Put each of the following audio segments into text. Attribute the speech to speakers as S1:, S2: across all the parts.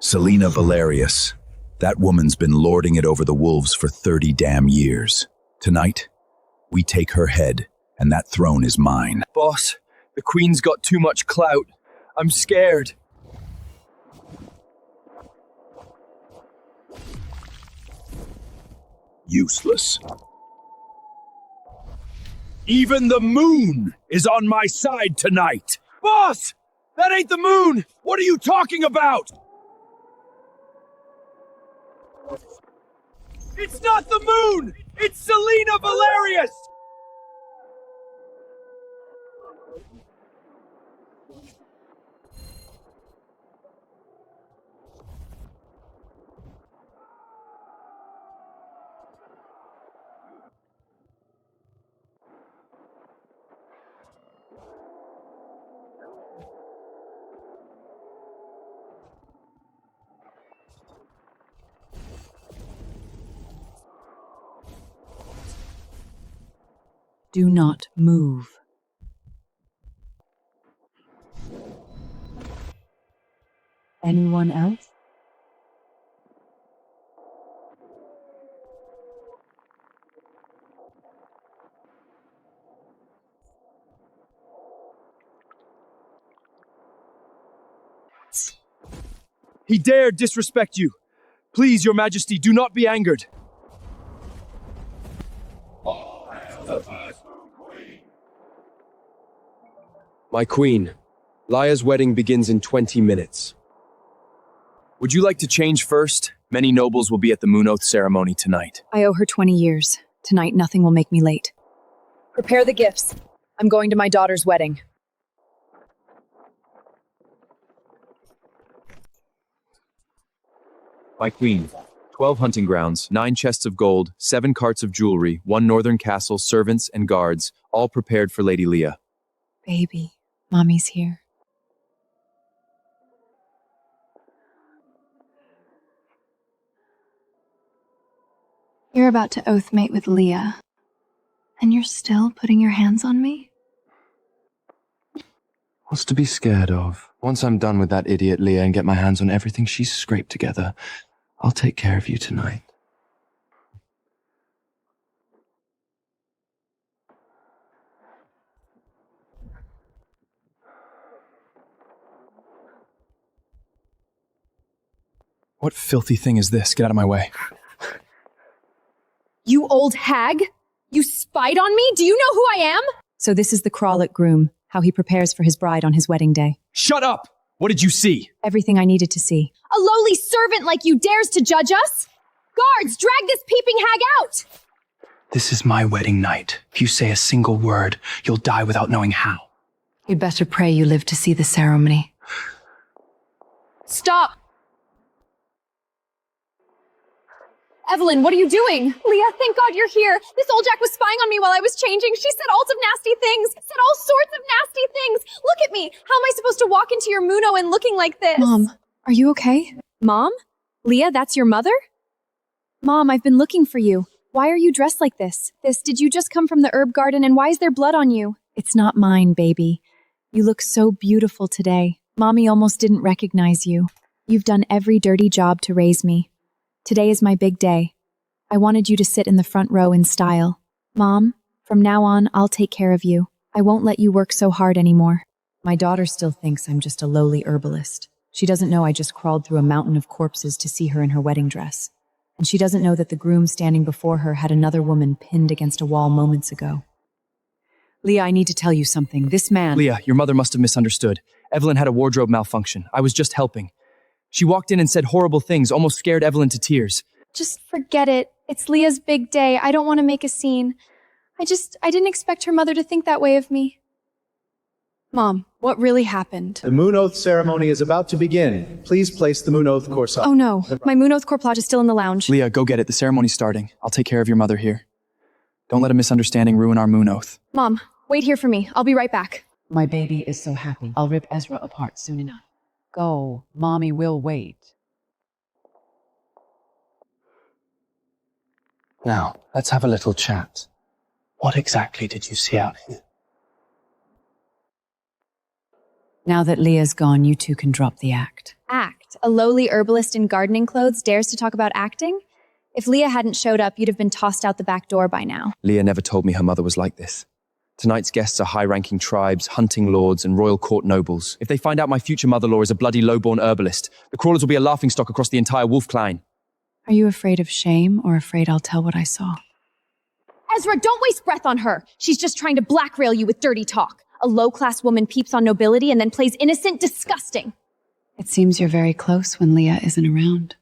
S1: Selena Valerius. That woman's been lording it over the wolves for 30 damn years. Tonight, we take her head, and that throne is mine.
S2: Boss, the Queen's got too much clout. I'm scared.
S1: Useless.
S2: Even the moon is on my side tonight. Boss, that ain't the moon. What are you talking about? It's not the moon. It's Selena Valerius.
S3: Do not move. Anyone else?
S2: He dared disrespect you. Please, Your Majesty, do not be angered. My queen, Lia's wedding begins in 20 minutes. Would you like to change first? Many nobles will be at the moon oath ceremony tonight.
S3: I owe her 20 years. Tonight, nothing will make me late. Prepare the gifts. I'm going to my daughter's wedding.
S2: My queen, 12 hunting grounds, 9 chests of gold, 7 carts of jewelry, 1 northern castle, servants and guards, all prepared for Lady Leah.
S3: Baby, Mommy's here.
S4: You're about to oath mate with Leah, and you're still putting your hands on me?
S5: What's to be scared of? Once I'm done with that idiot Leah and get my hands on everything she's scraped together, I'll take care of you tonight.
S2: What filthy thing is this? Get out of my way.
S6: You old hag! You spied on me? Do you know who I am?
S3: So this is the Crawlet groom, how he prepares for his bride on his wedding day.
S2: Shut up! What did you see?
S3: Everything I needed to see.
S6: A lowly servant like you dares to judge us? Guards, drag this peeping hag out!
S5: This is my wedding night. If you say a single word, you'll die without knowing how.
S4: You'd better pray you live to see the ceremony.
S6: Stop! Evelyn, what are you doing? Leah, thank God you're here. This old Jack was spying on me while I was changing. She said all of nasty things. Said all sorts of nasty things. Look at me. How am I supposed to walk into your Muno and looking like this?
S3: Mom, are you okay?
S6: Mom? Leah, that's your mother?
S3: Mom, I've been looking for you. Why are you dressed like this? Did you just come from the herb garden and why is there blood on you? It's not mine, baby. You look so beautiful today. Mommy almost didn't recognize you. You've done every dirty job to raise me. Today is my big day. I wanted you to sit in the front row in style. Mom, from now on, I'll take care of you. I won't let you work so hard anymore. My daughter still thinks I'm just a lowly herbalist. She doesn't know I just crawled through a mountain of corpses to see her in her wedding dress. And she doesn't know that the groom standing before her had another woman pinned against a wall moments ago. Leah, I need to tell you something. This man—
S2: Leah, your mother must have misunderstood. Evelyn had a wardrobe malfunction. I was just helping. She walked in and said horrible things, almost scared Evelyn to tears.
S6: Just forget it. It's Leah's big day. I don't want to make a scene. I didn't expect her mother to think that way of me.
S3: Mom, what really happened?
S7: The moon oath ceremony is about to begin. Please place the moon oath corsage.
S3: Oh no, my moon oath corsage is still in the lounge.
S2: Leah, go get it. The ceremony's starting. I'll take care of your mother here. Don't let a misunderstanding ruin our moon oath.
S6: Mom, wait here for me. I'll be right back.
S8: My baby is so happy. I'll rip Ezra apart soon enough. Go, Mommy will wait.
S5: Now, let's have a little chat. What exactly did you see out here?
S3: Now that Leah's gone, you two can drop the act.
S6: Act?
S3: A lowly herbalist in gardening clothes dares to talk about acting? If Leah hadn't showed up, you'd have been tossed out the back door by now.
S2: Leah never told me her mother was like this. Tonight's guests are high-ranking tribes, hunting lords, and royal court nobles. If they find out my future mother-in-law is a bloody low-born herbalist, the crawlers will be a laughingstock across the entire wolf clan.
S3: Are you afraid of shame or afraid I'll tell what I saw?
S6: Ezra, don't waste breath on her. She's just trying to blackmail you with dirty talk. A low-class woman peeps on nobility and then plays innocent, disgusting.
S8: It seems you're very close when Leah isn't around.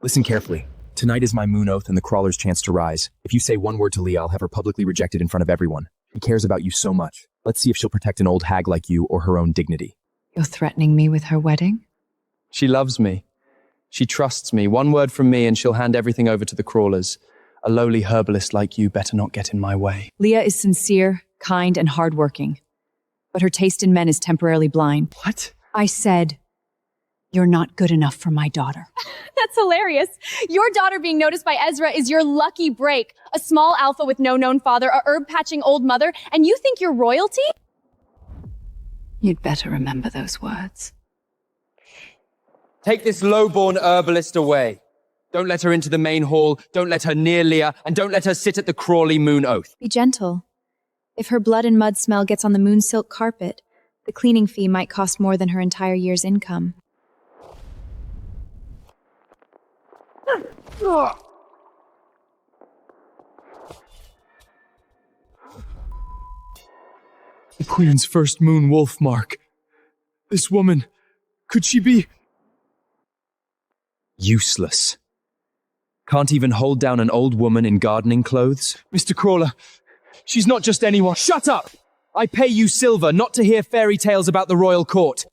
S2: Listen carefully. Tonight is my moon oath and the crawler's chance to rise. If you say one word to Leah, I'll have her publicly rejected in front of everyone. She cares about you so much. Let's see if she'll protect an old hag like you or her own dignity.
S8: You're threatening me with her wedding?
S2: She loves me. She trusts me. One word from me and she'll hand everything over to the crawlers. A lowly herbalist like you better not get in my way.
S3: Leah is sincere, kind, and hardworking. But her taste in men is temporarily blind.
S2: What?
S3: I said, you're not good enough for my daughter.
S6: That's hilarious. Your daughter being noticed by Ezra is your lucky break. A small alpha with no known father, a herb-patching old mother, and you think you're royalty?
S8: You'd better remember those words.
S2: Take this low-born herbalist away. Don't let her into the main hall, don't let her near Leah, and don't let her sit at the Crawley moon oath.
S3: Be gentle. If her blood and mud smell gets on the moon silk carpet, the cleaning fee might cost more than her entire year's income.
S2: The Queen's first moon wolf mark. This woman, could she be... Useless. Can't even hold down an old woman in gardening clothes? Mr. Crawler, she's not just anyone. Shut up! I pay you silver not to hear fairy tales about the royal court.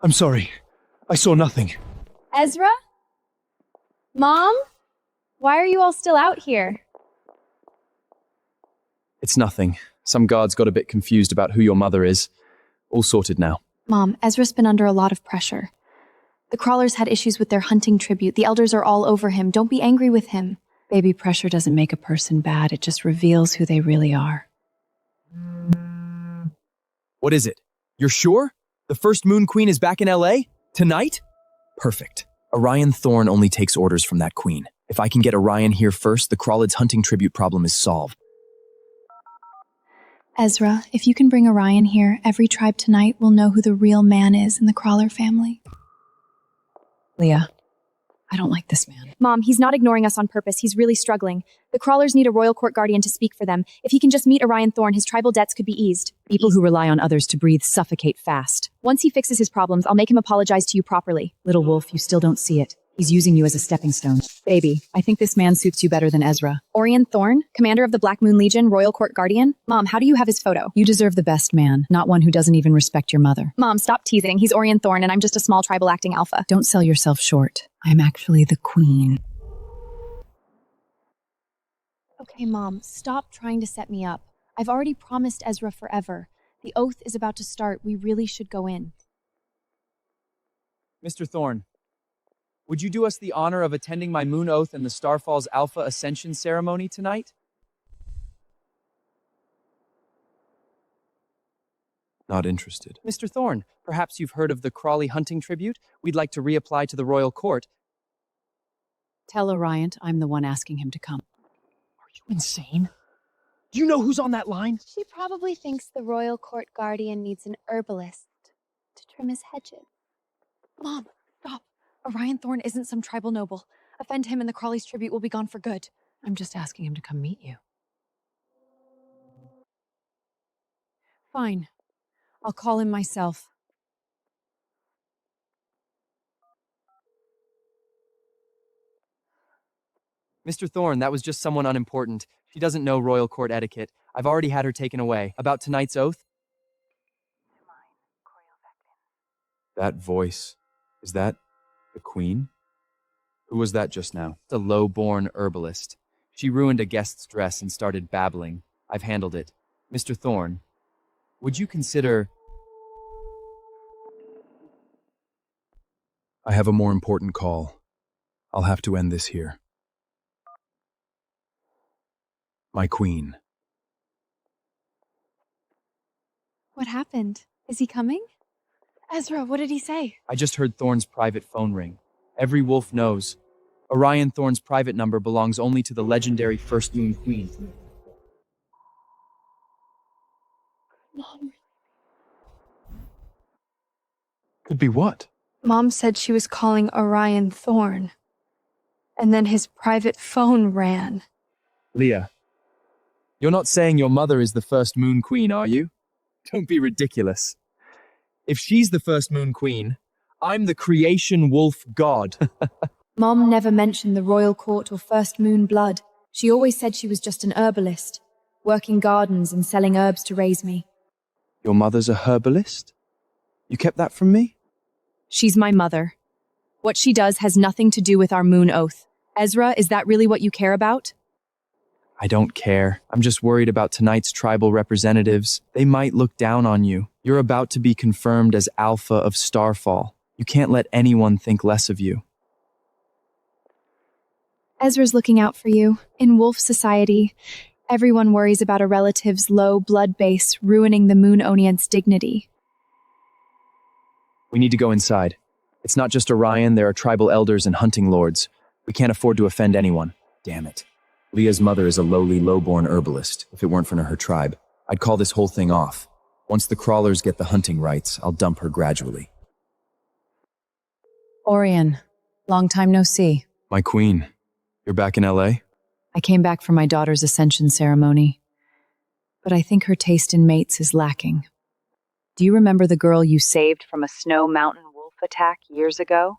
S2: I'm sorry. I saw nothing.
S6: Ezra? Mom? Why are you all still out here?
S2: It's nothing. Some guards got a bit confused about who your mother is. All sorted now.
S3: Mom, Ezra's been under a lot of pressure. The crawlers had issues with their hunting tribute. The elders are all over him. Don't be angry with him.
S8: Baby pressure doesn't make a person bad. It just reveals who they really are.
S2: What is it? You're sure? The first Moon Queen is back in LA? Tonight? Perfect. Orion Thorn only takes orders from that queen. If I can get Orion here first, the Crawlid's hunting tribute problem is solved.
S3: Ezra, if you can bring Orion here, every tribe tonight will know who the real man is in the Crawler family.
S8: Leah, I don't like this man.
S6: Mom, he's not ignoring us on purpose. He's really struggling. The crawlers need a royal court guardian to speak for them. If he can just meet Orion Thorn, his tribal debts could be eased.
S3: People who rely on others to breathe suffocate fast.
S6: Once he fixes his problems, I'll make him apologize to you properly.
S3: Little wolf, you still don't see it. He's using you as a stepping stone. Baby, I think this man suits you better than Ezra.
S6: Orion Thorn, commander of the Black Moon Legion, royal court guardian? Mom, how do you have his photo?
S3: You deserve the best man, not one who doesn't even respect your mother.
S6: Mom, stop teasing. He's Orion Thorn, and I'm just a small tribal acting alpha.
S3: Don't sell yourself short. I'm actually the queen.
S6: Okay, Mom, stop trying to set me up. I've already promised Ezra forever. The oath is about to start. We really should go in.
S2: Mr. Thorn, would you do us the honor of attending my moon oath and the Starfall's Alpha Ascension ceremony tonight? Not interested. Mr. Thorn, perhaps you've heard of the Crawley hunting tribute? We'd like to reapply to the royal court.
S3: Tell Orion I'm the one asking him to come.
S2: Are you insane? Do you know who's on that line?
S6: She probably thinks the royal court guardian needs an herbalist to trim his hedges.
S3: Mom, stop. Orion Thorn isn't some tribal noble. Offend him and the Crawley's tribute will be gone for good.
S8: I'm just asking him to come meet you.
S3: Fine. I'll call him myself.
S2: Mr. Thorn, that was just someone unimportant. She doesn't know royal court etiquette. I've already had her taken away. About tonight's oath? That voice. Is that the queen? Who was that just now? The low-born herbalist. She ruined a guest's dress and started babbling. I've handled it. Mr. Thorn, would you consider... I have a more important call. I'll have to end this here. My queen.
S6: What happened? Is he coming?
S3: Ezra, what did he say?
S2: I just heard Thorne's private phone ring. Every wolf knows. Orion Thorne's private number belongs only to the legendary First Moon Queen.
S3: Mom.
S5: Could be what?
S4: Mom said she was calling Orion Thorne. And then his private phone rang.
S2: Leah, you're not saying your mother is the First Moon Queen, are you? Don't be ridiculous. If she's the First Moon Queen, I'm the creation wolf god.
S3: Mom never mentioned the royal court or first moon blood. She always said she was just an herbalist, working gardens and selling herbs to raise me.
S2: Your mother's a herbalist? You kept that from me?
S3: She's my mother. What she does has nothing to do with our moon oath. Ezra, is that really what you care about?
S2: I don't care. I'm just worried about tonight's tribal representatives. They might look down on you. You're about to be confirmed as Alpha of Starfall. You can't let anyone think less of you.
S3: Ezra's looking out for you. In wolf society, everyone worries about a relative's low blood base ruining the Moon-Oniant's dignity.
S2: We need to go inside. It's not just Orion, there are tribal elders and hunting lords. We can't afford to offend anyone.
S1: Damn it. Leah's mother is a lowly, low-born herbalist. If it weren't for her tribe, I'd call this whole thing off. Once the crawlers get the hunting rights, I'll dump her gradually.
S8: Orion, long time no see.
S2: My queen, you're back in LA?
S8: I came back from my daughter's ascension ceremony, but I think her taste in mates is lacking. Do you remember the girl you saved from a Snow Mountain wolf attack years ago?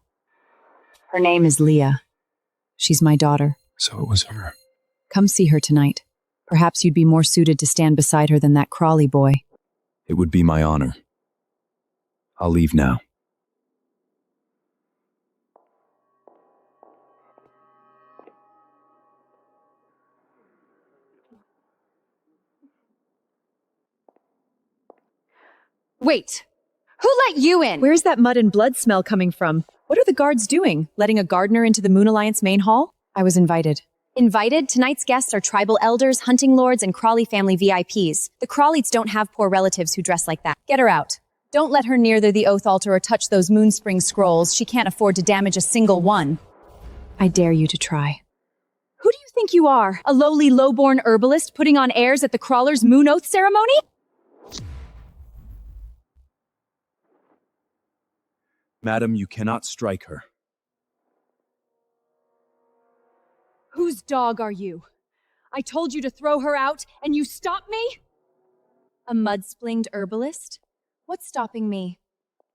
S8: Her name is Leah. She's my daughter.
S1: So it was her.
S8: Come see her tonight. Perhaps you'd be more suited to stand beside her than that Crawley boy.
S1: It would be my honor. I'll leave now.
S6: Wait, who let you in?
S3: Where's that mud and blood smell coming from? What are the guards doing? Letting a gardener into the Moon Alliance main hall?
S8: I was invited.
S6: Invited? Tonight's guests are tribal elders, hunting lords, and Crawley family VIPs. The Crawleys don't have poor relatives who dress like that. Get her out. Don't let her near the oath altar or touch those Moonspring scrolls. She can't afford to damage a single one.
S8: I dare you to try.
S3: Who do you think you are? A lowly, low-born herbalist putting on airs at the Crawler's Moon Oath ceremony?
S1: Madam, you cannot strike her.
S3: Whose dog are you? I told you to throw her out, and you stopped me? A mud-splinged herbalist? What's stopping me?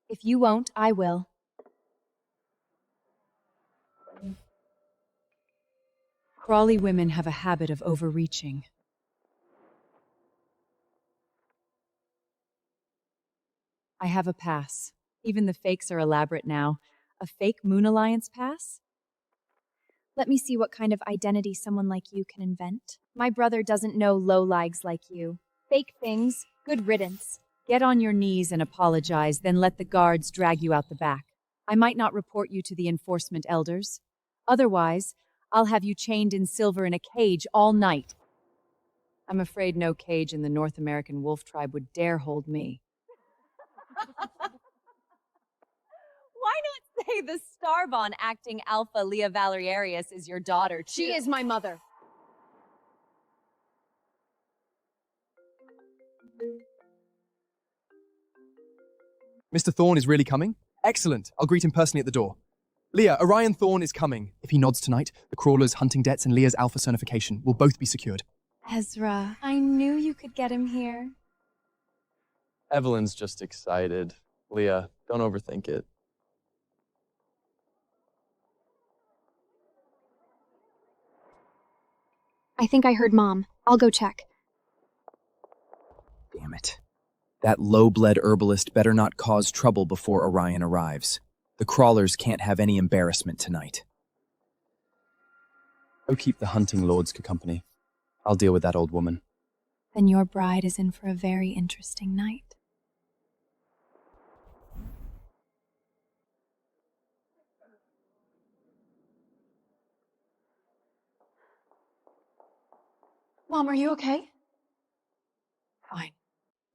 S3: If you won't, I will.
S8: Crawley women have a habit of overreaching. I have a pass. Even the fakes are elaborate now. A fake Moon Alliance pass?
S3: Let me see what kind of identity someone like you can invent. My brother doesn't know lowlives like you. Fake things, good riddance.
S8: Get on your knees and apologize, then let the guards drag you out the back. I might not report you to the enforcement elders. Otherwise, I'll have you chained in silver in a cage all night. I'm afraid no cage in the North American wolf tribe would dare hold me.
S6: Why not say the Starbon acting alpha Leah Valeriarius is your daughter?
S3: She is my mother.
S9: Mr. Thorne is really coming? Excellent. I'll greet him personally at the door. Leah, Orion Thorne is coming. If he nods tonight, the Crawler's hunting debts and Leah's alpha certification will both be secured.
S3: Ezra, I knew you could get him here.
S5: Evelyn's just excited. Leah, don't overthink it.
S6: I think I heard Mom. I'll go check.
S1: Damn it. That low-bled herbalist better not cause trouble before Orion arrives. The crawlers can't have any embarrassment tonight.
S2: Go keep the hunting lords company. I'll deal with that old woman.
S3: Then your bride is in for a very interesting night.
S4: Mom, are you okay?
S8: Fine.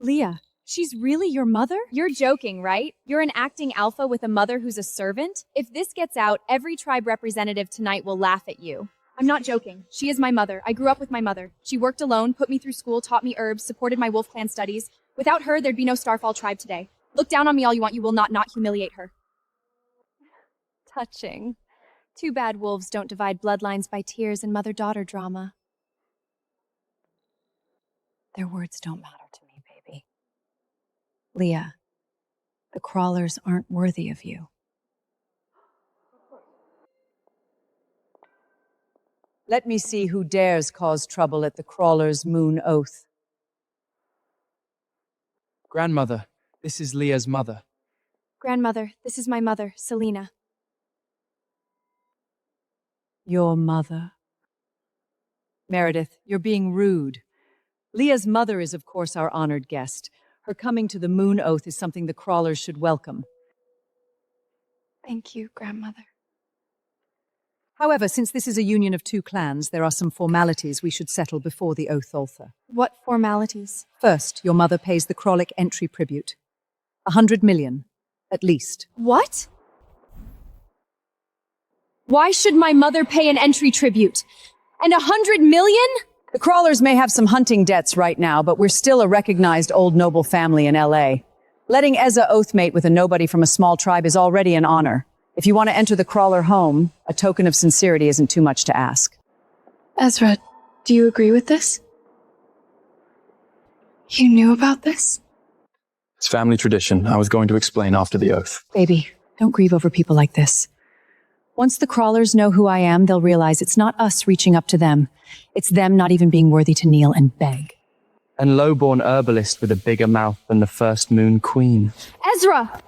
S3: Leah,
S8: She's really your mother?
S6: You're joking, right? You're an acting alpha with a mother who's a servant? If this gets out, every tribe representative tonight will laugh at you. I'm not joking. She is my mother. I grew up with my mother. She worked alone, put me through school, taught me herbs, supported my wolf clan studies. Without her, there'd be no Starfall tribe today. Look down on me all you want, you will not humiliate her.
S3: Touching. Too bad wolves don't divide bloodlines by tears and mother-daughter drama.
S8: Their words don't matter to me, baby. Leah, the crawlers aren't worthy of you. Let me see who dares cause trouble at the crawler's moon oath.
S9: Grandmother, this is Leah's mother.
S3: Grandmother, this is my mother, Selena.
S8: Your mother? Meredith, you're being rude. Leah's mother is, of course, our honored guest. Her coming to the moon oath is something the crawlers should welcome.
S4: Thank you, Grandmother.
S8: However, since this is a union of two clans, there are some formalities we should settle before the oath altar.
S3: What formalities?
S8: First, your mother pays the Krolic entry tribute. 100 million, at least.
S6: What? Why should my mother pay an entry tribute? And 100 million?
S8: The crawlers may have some hunting debts right now, but we're still a recognized old noble family in LA. Letting EDSA oathmate with a nobody from a small tribe is already an honor. If you want to enter the crawler home, a token of sincerity isn't too much to ask.
S4: Ezra, do you agree with this? You knew about this?
S5: It's family tradition. I was going to explain after the oath.
S8: Baby, don't grieve over people like this. Once the crawlers know who I am, they'll realize it's not us reaching up to them. It's them not even being worthy to kneel and beg.
S2: And low-born herbalist with a bigger mouth than the first moon queen.
S6: Ezra!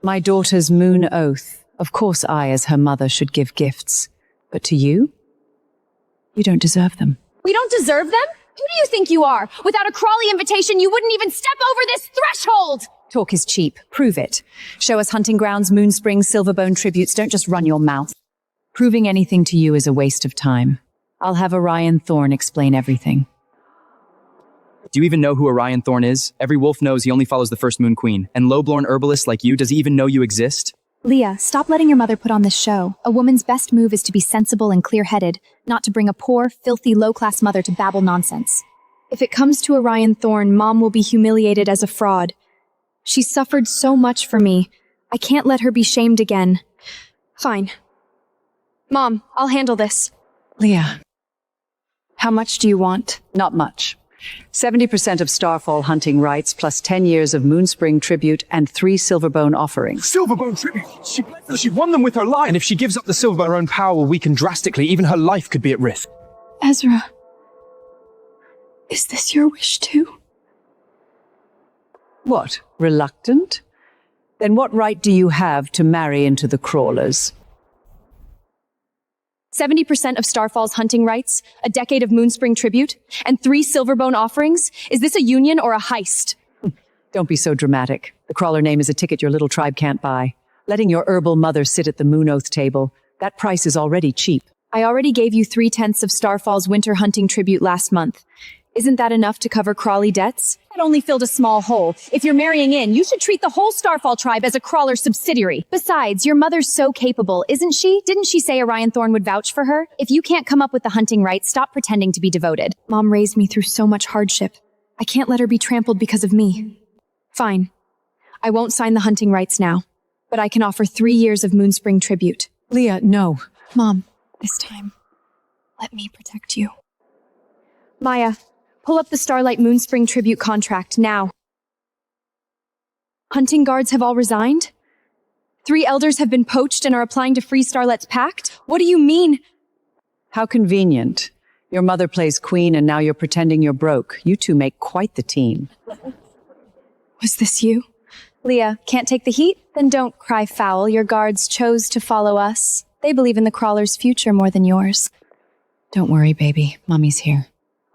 S8: My daughter's moon oath. Of course I, as her mother, should give gifts. But to you? You don't deserve them.
S6: We don't deserve them? Who do you think you are? Without a Crawley invitation, you wouldn't even step over this threshold!
S8: Talk is cheap. Prove it. Show us hunting grounds, Moonspring, Silverbone tributes. Don't just run your mouth. Proving anything to you is a waste of time. I'll have Orion Thorn explain everything.
S2: Do you even know who Orion Thorn is? Every wolf knows he only follows the first moon queen. And low-born herbalist like you, does he even know you exist?
S3: Leah, stop letting your mother put on this show. A woman's best move is to be sensible and clear-headed, not to bring a poor, filthy, low-class mother to babble nonsense. If it comes to Orion Thorn, Mom will be humiliated as a fraud. She suffered so much for me. I can't let her be shamed again. Fine. Mom, I'll handle this.
S8: Leah,
S3: How much do you want?
S8: not much. 70% of Starfall hunting rights, plus 10 years of Moonspring tribute and 3 Silverbone offerings.
S10: Silverbone tribute. She won them with her life. And if she gives up the Silverbone, her own power will weaken drastically. Even her life could be at risk.
S4: Ezra, is this your wish too?
S8: What, reluctant? Then what right do you have to marry into the crawlers?
S6: 70% of Starfall's hunting rights, a decade of Moonspring tribute, and 3 Silverbone offerings? Is this a union or a heist?
S8: Don't be so dramatic. The crawler name is a ticket your little tribe can't buy. Letting your herbal mother sit at the moon oath table, that price is already cheap.
S6: I already gave you 3/10 of Starfall's winter hunting tribute last month. Isn't that enough to cover Crawley debts? That only filled a small hole. If you're marrying in, you should treat the whole Starfall tribe as a crawler subsidiary. Besides, your mother's so capable, isn't she? Didn't she say Orion Thorn would vouch for her? If you can't come up with the hunting rights, stop pretending to be devoted.
S3: Mom raised me through so much hardship. I can't let her be trampled because of me. Fine. I won't sign the hunting rights now, but I can offer 3 years of Moonspring tribute.
S8: Leah, no.
S3: Mom, this time, let me protect you.
S6: Maya, pull up the Starlight Moonspring tribute contract now. Hunting guards have all resigned? 3 elders have been poached and are applying to free Starlet's pact? What do you mean?
S8: How convenient. Your mother plays queen and now you're pretending you're broke. You two make quite the team.
S3: Was this you?
S6: Leah, can't take the heat? Then don't cry foul. Your guards chose to follow us. They believe in the crawler's future more than yours.
S8: Don't worry, baby. Mommy's here.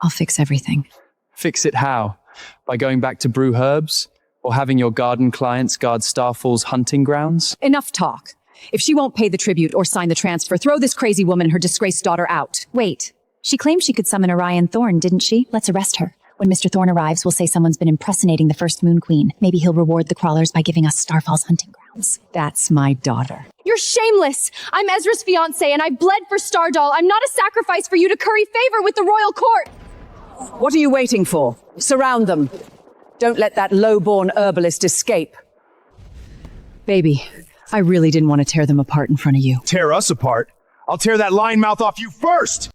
S8: I'll fix everything.
S2: Fix it how? By going back to brew herbs? Or having your garden clients guard Starfall's hunting grounds?
S8: Enough talk. If she won't pay the tribute or sign the transfer, throw this crazy woman and her disgraced daughter out.
S3: Wait, she claimed she could summon Orion Thorn, didn't she? Let's arrest her. When Mr. Thorne arrives, we'll say someone's been impersonating the first Moon Queen. Maybe he'll reward the crawlers by giving us Starfall's hunting grounds.
S8: That's my daughter.
S6: You're shameless. I'm Ezra's fiancé, and I bled for Stardoll. I'm not a sacrifice for you to curry favor with the royal court.
S8: What are you waiting for? Surround them. Don't let that low-born herbalist escape. Baby, I really didn't want to tear them apart in front of you.
S10: Tear us apart? I'll tear that lying mouth off you first!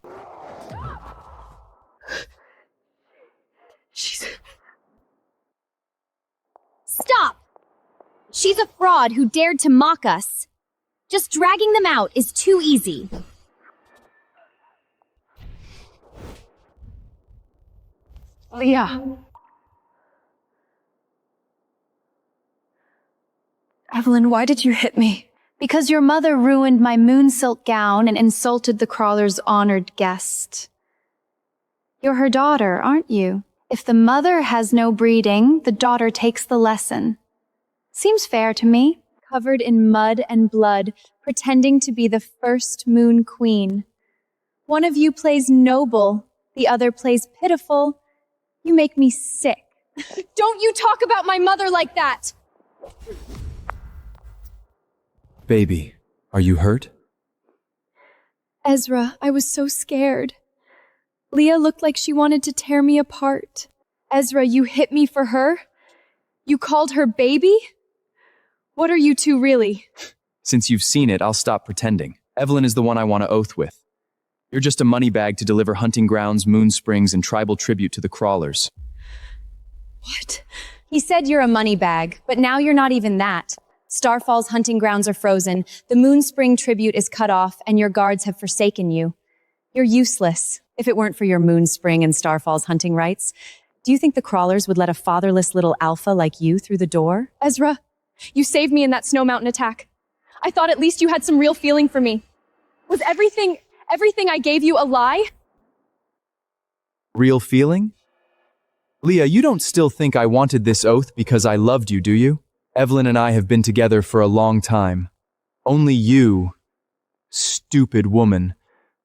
S6: Stop! She's a fraud who dared to mock us. Just dragging them out is too easy.
S4: Leah. Evelyn, why did you hit me?
S3: Because your mother ruined my moon silk gown and insulted the crawler's honored guest. You're her daughter, aren't you? If the mother has no breeding, the daughter takes the lesson. Seems fair to me. Covered in mud and blood, pretending to be the first Moon Queen. One of you plays noble, the other plays pitiful. You make me sick.
S6: Don't you talk about my mother like that!
S2: Baby, are you hurt?
S3: Ezra, I was so scared. Leah looked like she wanted to tear me apart. Ezra, you hit me for her? You called her baby? What are you two really?
S2: Since you've seen it, I'll stop pretending. Evelyn is the one I want to oath with. You're just a money bag to deliver hunting grounds, moon springs, and tribal tribute to the crawlers.
S3: What?
S6: He said you're a money bag, but now you're not even that. Starfall's hunting grounds are frozen, the moon spring tribute is cut off, and your guards have forsaken you. You're useless.
S8: If it weren't for your moon spring and Starfall's hunting rights, do you think the crawlers would let a fatherless little alpha like you through the door?
S6: Ezra, you saved me in that Snow Mountain attack. I thought at least you had some real feeling for me. Was everything I gave you a lie?
S2: Real feeling? Leah, you don't still think I wanted this oath because I loved you, do you? Evelyn and I have been together for a long time. Only you, stupid woman,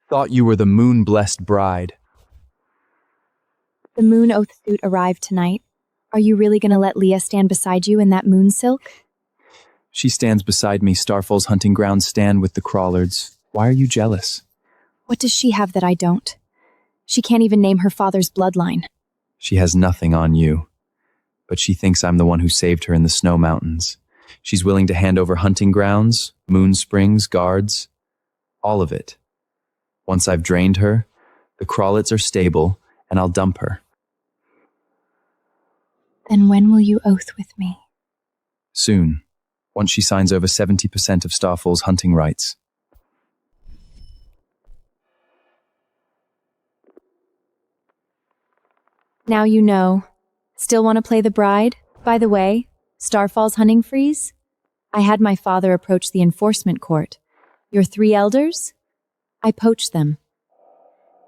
S2: thought you were the moon-blessed bride.
S3: The moon oath suit arrived tonight. Are you really going to let Leah stand beside you in that moon silk?
S2: She stands beside me. Starfall's hunting grounds stand with the crawlers. Why are you jealous?
S3: What does she have that I don't? She can't even name her father's bloodline.
S2: She has nothing on you. But she thinks I'm the one who saved her in the Snow Mountains. She's willing to hand over hunting grounds, moon springs, guards, all of it. Once I've drained her, the crawlets are stable, and I'll dump her.
S3: Then when will you oath with me?
S2: Soon, once she signs over 70% of Starfall's hunting rights.
S3: Now you know. Still want to play the bride? By the way, Starfall's hunting freeze? I had my father approach the enforcement court. Your 3 elders? I poached them.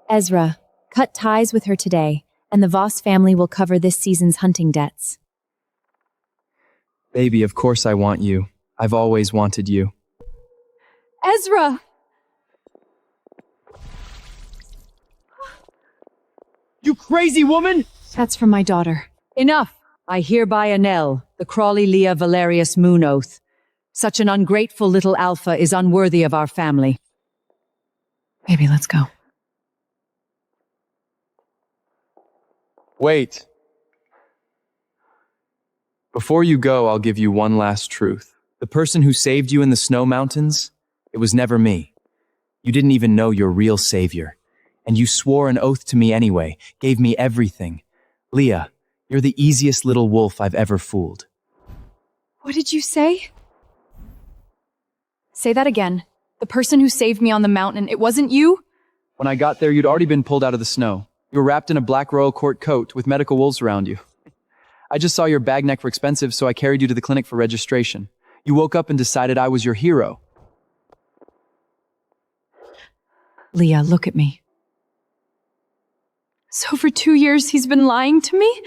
S3: Ezra, cut ties with her today, and the Voss family will cover this season's hunting debts.
S2: Baby, of course I want you. I've always wanted you.
S6: Ezra!
S10: You crazy woman!
S3: That's from my daughter.
S8: Enough! I hereby annul the Crawley Leah Valerius moon oath. Such an ungrateful little alpha is unworthy of our family.
S3: Baby, let's go.
S2: Wait. Before you go, I'll give you one last truth. The person who saved you in the Snow Mountains, it was never me. You didn't even know your real savior. And you swore an oath to me anyway, gave me everything. Leah, you're the easiest little wolf I've ever fooled.
S3: What did you say? Say that again. The person who saved me on the mountain, it wasn't you?
S2: When I got there, you'd already been pulled out of the snow. You were wrapped in a black royal court coat with medical wolves around you. I just saw your bag neck were expensive, so I carried you to the clinic for registration. You woke up and decided I was your hero.
S3: Leah, look at me. So for 2 years he's been lying to me?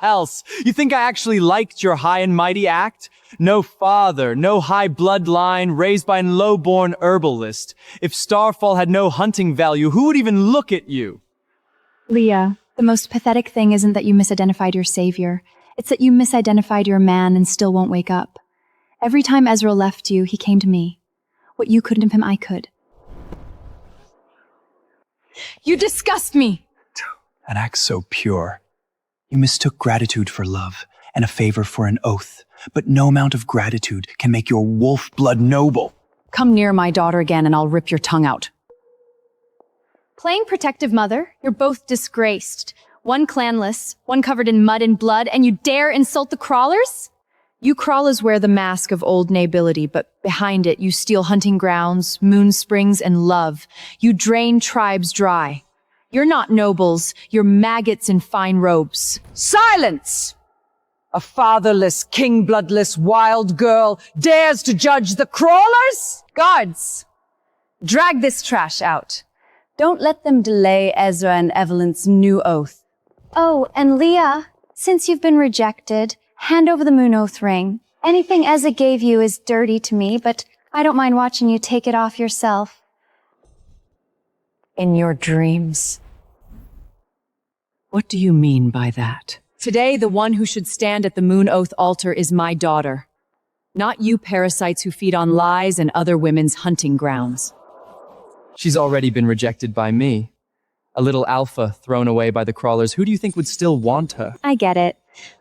S2: Else, you think I actually liked your high and mighty act? No father, no high bloodline, raised by a low-born herbalist. If Starfall had no hunting value, who would even look at you?
S3: Leah, The most pathetic thing isn't that you misidentified your savior. It's that you misidentified your man and still won't wake up. Every time Ezra left you, he came to me. What you couldn't of him, I could.
S8: You disgust me!
S11: An act so pure. You mistook gratitude for love and a favor for an oath, but no amount of gratitude can make your wolf blood noble.
S8: Come near my daughter again and I'll rip your tongue out.
S6: Playing protective mother, you're both disgraced. One clanless, one covered in mud and blood, and you dare insult the crawlers?
S8: You crawlers wear the mask of old nobility, but behind it you steal hunting grounds, moon springs, and love. You drain tribes dry. You're not nobles, you're maggots in fine robes.
S12: Silence! A fatherless, king-bloodless, wild girl dares to judge the crawlers?
S8: Guards! Drag this trash out. Don't let them delay Ezra and Evelyn's new oath.
S6: Oh, and Leah, since you've been rejected, hand over the moon oath ring. Anything Ezra gave you is dirty to me, but I don't mind watching you take it off yourself.
S8: In your dreams. What do you mean by that? Today, the one who should stand at the moon oath altar is my daughter. Not you parasites who feed on lies and other women's hunting grounds.
S2: She's already been rejected by me. A little alpha thrown away by the crawlers. Who do you think would still want her?
S6: I get it.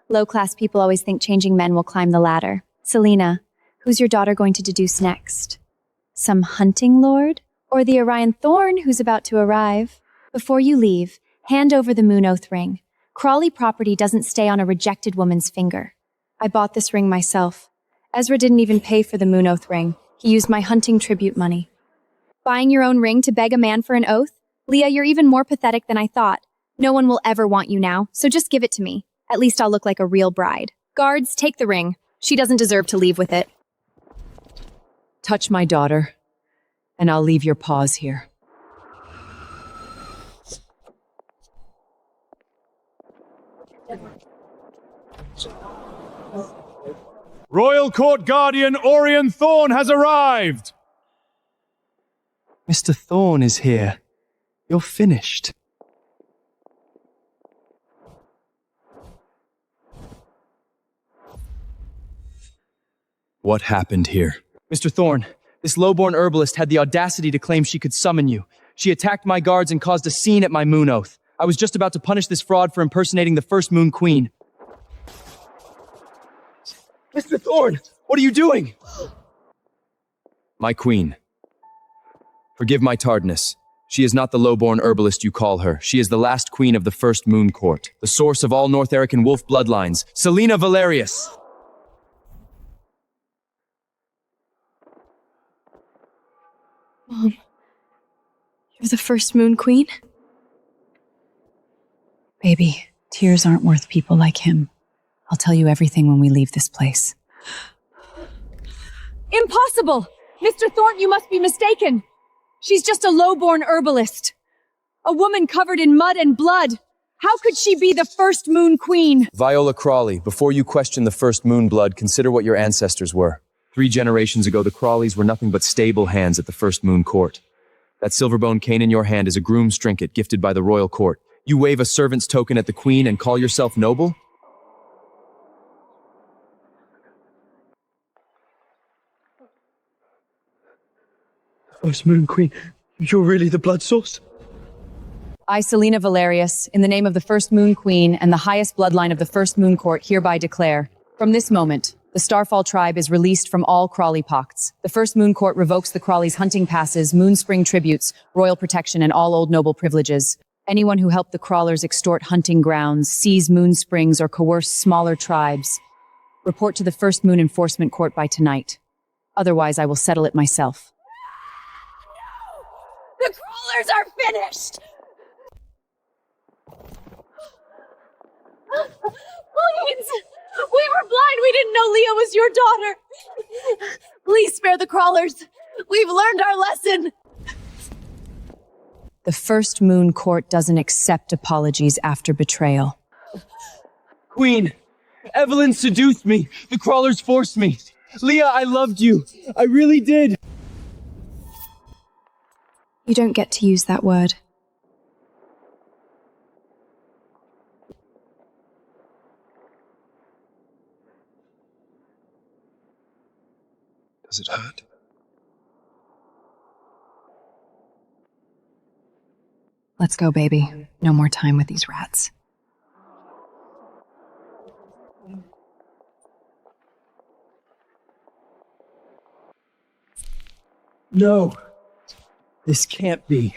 S6: Low-class people always think changing men will climb the ladder. Selena, who's your daughter going to deduce next? Some hunting lord? Or the Orion Thorn who's about to arrive? Before you leave, hand over the moon oath ring. Crawley property doesn't stay on a rejected woman's finger. I bought this ring myself. Ezra didn't even pay for the moon oath ring. He used my hunting tribute money. Buying your own ring to beg a man for an oath? Leah, you're even more pathetic than I thought. No one will ever want you now, so just give it to me. At least I'll look like a real bride. Guards, take the ring. She doesn't deserve to leave with it.
S8: Touch my daughter, and I'll leave your paws here.
S13: Royal Court Guardian Orion Thorn has arrived!
S9: Mr. Thorn is here. You're finished.
S1: What happened here?
S2: Mr. Thorn, this lowborn herbalist had the audacity to claim she could summon you. She attacked my guards and caused a scene at my moon oath. I was just about to punish this fraud for impersonating the first Moon Queen.
S9: Mr. Thorn, what are you doing?
S2: My queen. Forgive my tardiness. She is not the lowborn herbalist you call her. She is the last queen of the First Moon Court, the source of all North Erican wolf bloodlines, Selena Valerius.
S3: Mom, you're the first Moon Queen?
S8: Baby, tears aren't worth people like him. I'll tell you everything when we leave this place.
S6: Impossible! Mr. Thorn, you must be mistaken. She's just a lowborn herbalist. A woman covered in mud and blood. How could she be the first Moon Queen?
S2: Viola Crawley, before you question the first moon blood, consider what your ancestors were. 3 generations ago, the Crawleys were nothing but stable hands at the First Moon Court. That silver-bone cane in your hand is a groom's trinket gifted by the royal court. You wave a servant's token at the queen and call yourself noble?
S10: First Moon Queen, you're really the blood source?
S8: I, Selena Valerius, in the name of the First Moon Queen and the highest bloodline of the First Moon Court, hereby declare, from this moment, the Starfall tribe is released from all Crawley pacts. The First Moon Court revokes the Crawleys' hunting passes, moon spring tributes, royal protection, and all old noble privileges. Anyone who helped the crawlers extort hunting grounds, seize moon springs, or coerce smaller tribes, report to the First Moon Enforcement Court by tonight. Otherwise, I will settle it myself.
S6: No! The crawlers are finished! Please! We were blind. We didn't know Leah was your daughter. Please spare the crawlers. We've learned our lesson.
S8: The First Moon Court doesn't accept apologies after betrayal.
S2: Queen, Evelyn seduced me. The crawlers forced me. Leah, I loved you. I really did.
S3: You don't get to use that word.
S5: Does it hurt?
S3: Let's go, baby. No more time with these rats.
S10: No. This can't be.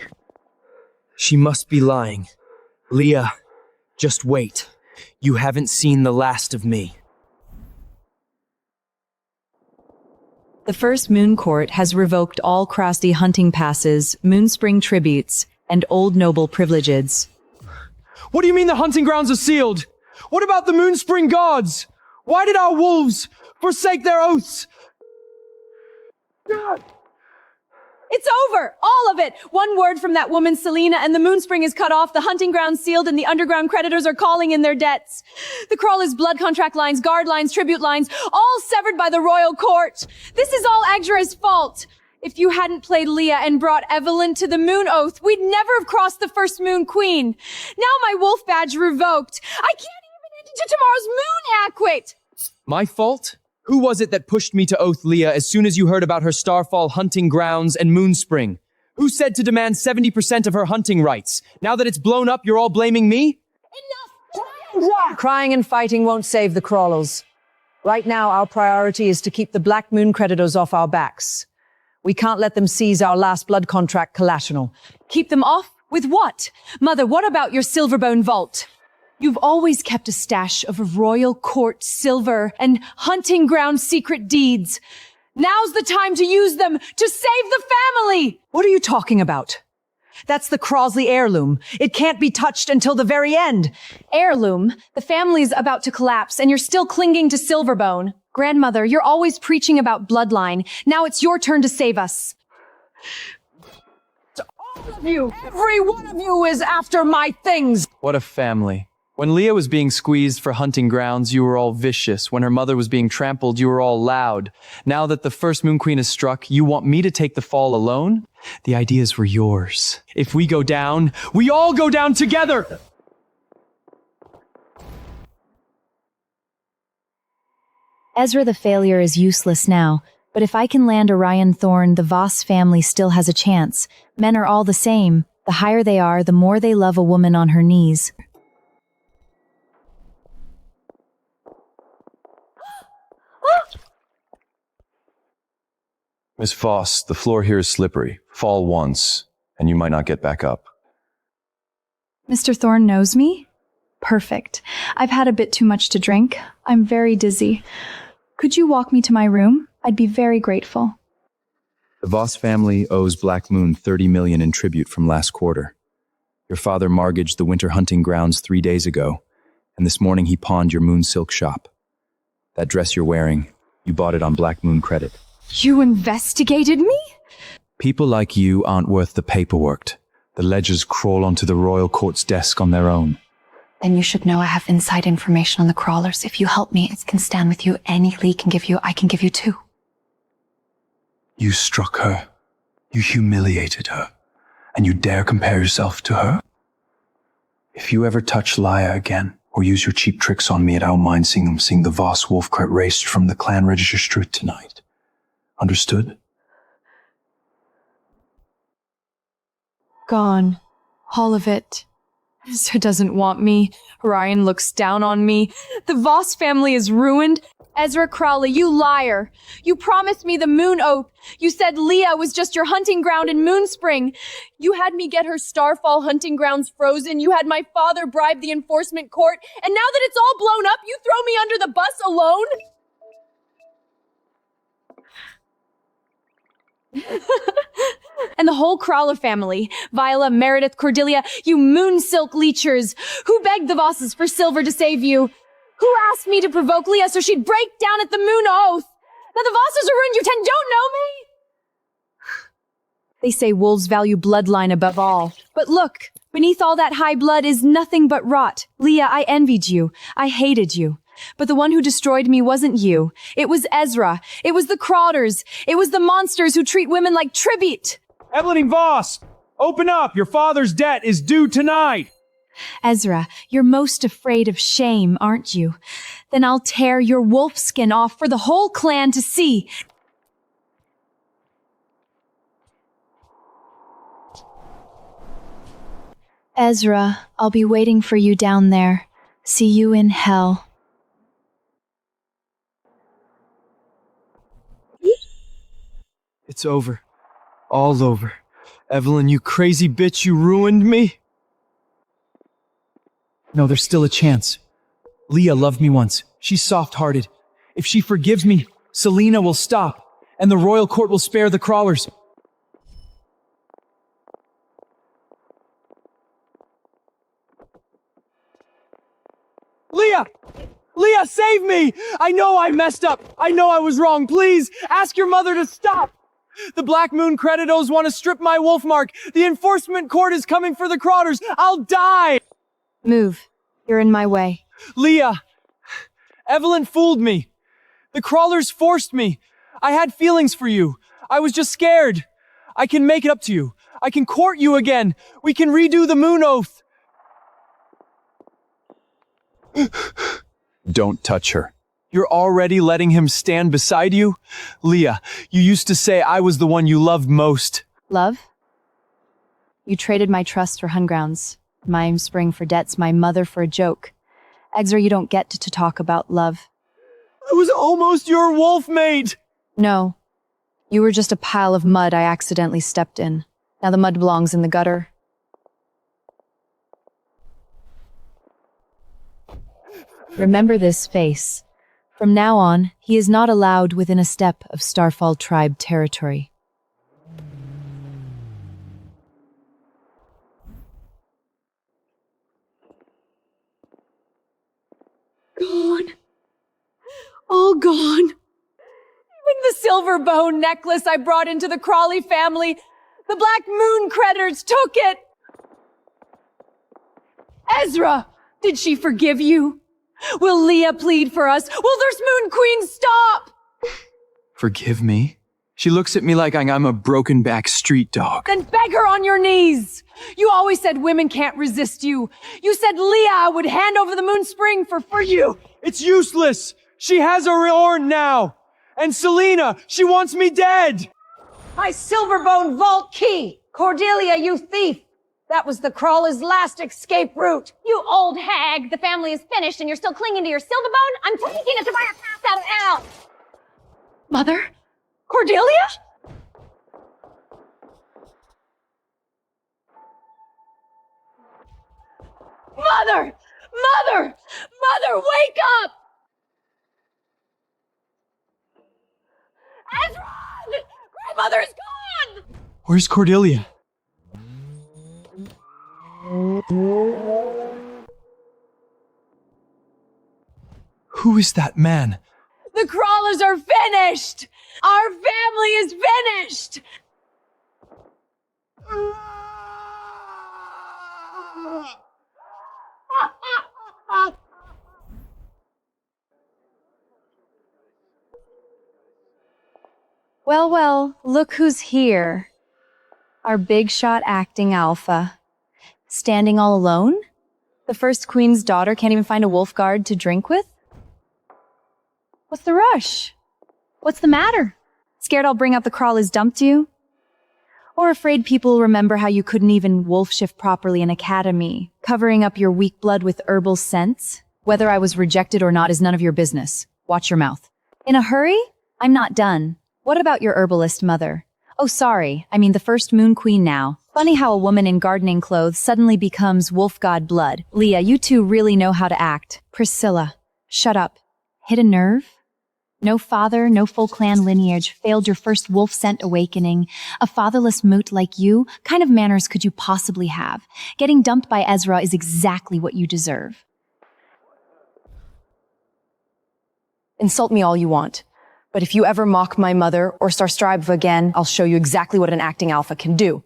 S10: She must be lying. Leah, just wait. You haven't seen the last of me.
S8: The First Moon Court has revoked all Krusty hunting passes, Moonspring tributes, and Old Noble privileges.
S10: What do you mean the hunting grounds are sealed? What about the Moonspring gods? Why did our wolves forsake their oaths?
S6: It's over! All of it! One word from that woman, Selena, and the Moonspring is cut off, the hunting grounds sealed, and the underground creditors are calling in their debts. The crawlers' blood contract lines, guard lines, tribute lines, all severed by the royal court. This is all Agdra's fault. If you hadn't played Leah and brought Evelyn to the Moon Oath, we'd never have crossed the First Moon Queen. Now my wolf badge revoked. I can't even enter to tomorrow's moon aquit.
S9: My fault? Who was it that pushed me to oath Leah as soon as you heard about her Starfall hunting grounds and Moonspring? Who said to demand 70% of her hunting rights? Now that it's blown up, you're all blaming me?
S12: Enough! Crying and fighting won't save the crawlers. Right now, our priority is to keep the Black Moon creditors off our backs. We can't let them seize our last blood contract collateral.
S6: Keep them off? With what? Mother, what about your Silverbone vault? You've always kept a stash of royal court silver and hunting ground secret deeds. Now's the time to use them to save the family!
S12: What are you talking about? That's the Crosley heirloom. It can't be touched until the very end.
S6: Heirloom? The family's about to collapse and you're still clinging to Silverbone. Grandmother, you're always preaching about bloodline. Now it's your turn to save us.
S12: All of you, every one of you is after my things.
S2: What a family. When Leah was being squeezed for hunting grounds, you were all vicious. When her mother was being trampled, you were all loud. Now that the First Moon Queen is struck, you want me to take the fall alone? The ideas were yours. If we go down, we all go down together!
S3: Ezra the failure is useless now, but if I can land Orion Thorn, the Voss family still has a chance. Men are all the same. The higher they are, the more they love a woman on her knees.
S1: Miss Voss, the floor here is slippery. Fall once, and you might not get back up.
S4: Mr. Thorne knows me? Perfect. I've had a bit too much to drink. I'm very dizzy. Could you walk me to my room? I'd be very grateful.
S1: The Voss family owes Black Moon 30 million in tribute from last quarter. Your father mortgaged the winter hunting grounds 3 days ago, and this morning he pawned your Moon Silk shop. That dress you're wearing, you bought it on Black Moon credit.
S6: You investigated me?
S1: People like you aren't worth the paperwork. The ledgers crawl onto the royal court's desk on their own.
S4: Then you should know I have inside information on the crawlers. If you help me, it can stand with you. Any Lee can give you, I can give you too.
S11: You struck her. You humiliated her. And you dare compare yourself to her? If you ever touch Laya again, or use your cheap tricks on me, I don't mind seeing them sing the Voss Wolfcrat erased from the clan register tonight. Understood?
S6: Gone. All of it. Ezra doesn't want me. Orion looks down on me. The Voss family is ruined. Ezra Crowley, you liar. You promised me the Moon Oath. You said Leah was just your hunting ground in Moonspring. You had me get her Starfall hunting grounds frozen. You had my father bribe the enforcement court. And now that it's all blown up, you throw me under the bus alone? And the whole Crowler family, Viola, Meredith, Cordelia, you moon silk leechers. Who begged the Vosses for silver to save you? Who asked me to provoke Leah so she'd break down at the Moon Oath? Now the Vosses are ruined, you don't know me? They say wolves value bloodline above all. But look, beneath all that high blood is nothing but rot. Leah, I envied you. I hated you. But the one who destroyed me wasn't you. It was Ezra. It was the Crawders. It was the monsters who treat women like tribute.
S13: Evelyn Voss, open up. Your father's debt is due tonight.
S3: Ezra, you're most afraid of shame, aren't you? Then I'll tear your wolf skin off for the whole clan to see.
S4: Ezra, I'll be waiting for you down there. See you in hell.
S10: It's over. All over. Evelyn, you crazy bitch, you ruined me. No, there's still a chance. Leah loved me once. She's soft-hearted. If she forgives me, Selena will stop, and the royal court will spare the crawlers. Leah! Leah, save me! I know I messed up. I know I was wrong. Please, ask your mother to stop. The Black Moon Creditos want to strip my wolf mark. The enforcement court is coming for the crawlers. I'll die!
S4: Move. You're in my way.
S10: Leah! Evelyn fooled me. The crawlers forced me. I had feelings for you. I was just scared. I can make it up to you. I can court you again. We can redo the moon oath.
S1: Don't touch her.
S10: You're already letting him stand beside you? Leah, you used to say I was the one you loved most.
S4: Love? You traded my trust for Hungrounds, my spring for debts, my mother for a joke. Ezra, you don't get to talk about love.
S10: I was almost your wolf mate!
S4: No. You were just a pile of mud I accidentally stepped in. Now the mud belongs in the gutter. Remember this face. From now on, he is not allowed within a step of Starfall tribe territory.
S8: Gone. All gone. Even the silver bone necklace I brought into the Crawley family, the Black Moon creditors took it. Ezra, did she forgive you? Will Leah plead for us? Will their Moon Queen stop?
S10: Forgive me? She looks at me like I'm a broken-back street dog.
S8: Then beg her on your knees. You always said women can't resist you. You said Leah would hand over the Moon Spring for you.
S10: It's useless! She has a Reorn now! And Selena, she wants me dead!
S12: My Silverbone vault key! Cordelia, you thief! That was the crawler's last escape route.
S6: You old hag, the family is finished and you're still clinging to your Silverbone? I'm taking it to buy a pass out of hell!
S8: Mother? Cordelia? Mother! Mother! Mother, wake up! Ezra! Grandmother is gone!
S10: Where's Cordelia? Who is that man?
S8: The crawlers are finished! Our family is finished!
S4: Well, well, look who's here. Our big shot acting alpha. Standing all alone? The first queen's daughter can't even find a wolf guard to drink with? What's the rush? What's the matter? Scared I'll bring up the crawlers dumped you? Or afraid people will remember how you couldn't even wolf shift properly in academy, covering up your weak blood with herbal scents? Whether I was rejected or not is none of your business. Watch your mouth. In a hurry? I'm not done. What about your herbalist mother? Oh, sorry. I mean the first moon queen now. Funny how a woman in gardening clothes suddenly becomes wolf god blood. Leah, you two really know how to act. Priscilla, shut up. Hit a nerve? No father, no full clan lineage, failed your first wolf scent awakening. A fatherless moot like you? Kind of manners could you possibly have? Getting dumped by Ezra is exactly what you deserve.
S14: Insult me all you want. But if you ever mock my mother or Star Strive again, I'll show you exactly what an acting alpha can do.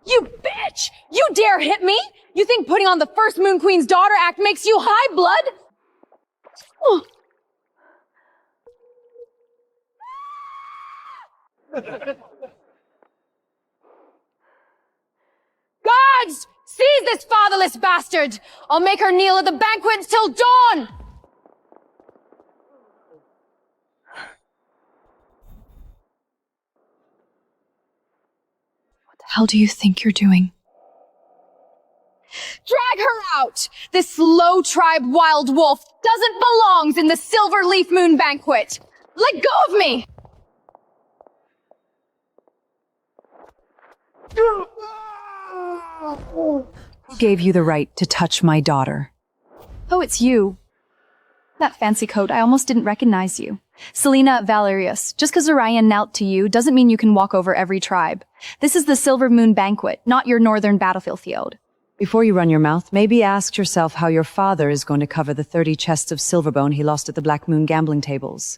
S8: You bitch! You dare hit me? You think putting on the first Moon Queen's Daughter act makes you high blood? Oh. Guards! Seize this fatherless bastard! I'll make her kneel at the banquet till dawn!
S4: What the
S3: hell do you think you're doing?
S6: Drag her out! This low tribe wild wolf doesn't belong in the Silver Leaf Moon banquet! Let go of me!
S8: Who gave you the right to touch my daughter?
S3: Oh, it's you. That fancy coat, I almost didn't recognize you. Selena Valerius, just because Orion knelt to you doesn't mean you can walk over every tribe. This is the Silver Moon Banquet, not your northern battlefield field.
S12: Before you run your mouth, maybe ask yourself how your father is going to cover the 30 chests of silverbone he lost at the Black Moon gambling tables.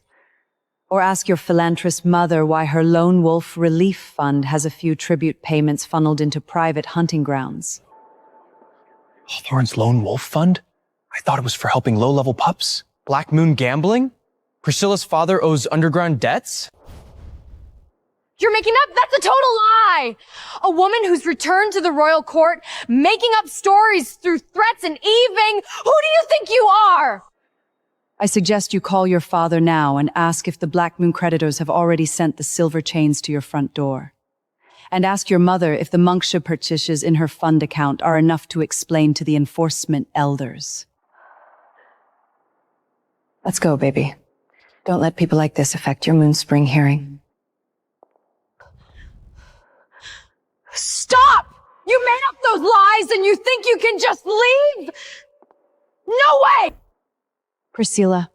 S12: Or ask your philanthropist mother why her lone wolf relief fund has a few tribute payments funneled into private hunting grounds.
S11: Hawthorne's Lone Wolf Fund? I thought it was for helping low-level pups.
S9: Black Moon gambling? Priscilla's father owes underground debts?
S6: You're making up? That's a total lie! A woman who's returned to the royal court, making up stories through threats and eaving. Who do you think you are?
S12: I suggest you call your father now and ask if the Black Moon creditors have already sent the silver chains to your front door. And ask your mother if the monksha purchases in her fund account are enough to explain to the enforcement elders. Let's go, baby. Don't let people like this affect your Moonspring hearing.
S6: Stop! You made up those lies and you think you can just leave? No way!
S12: Priscilla,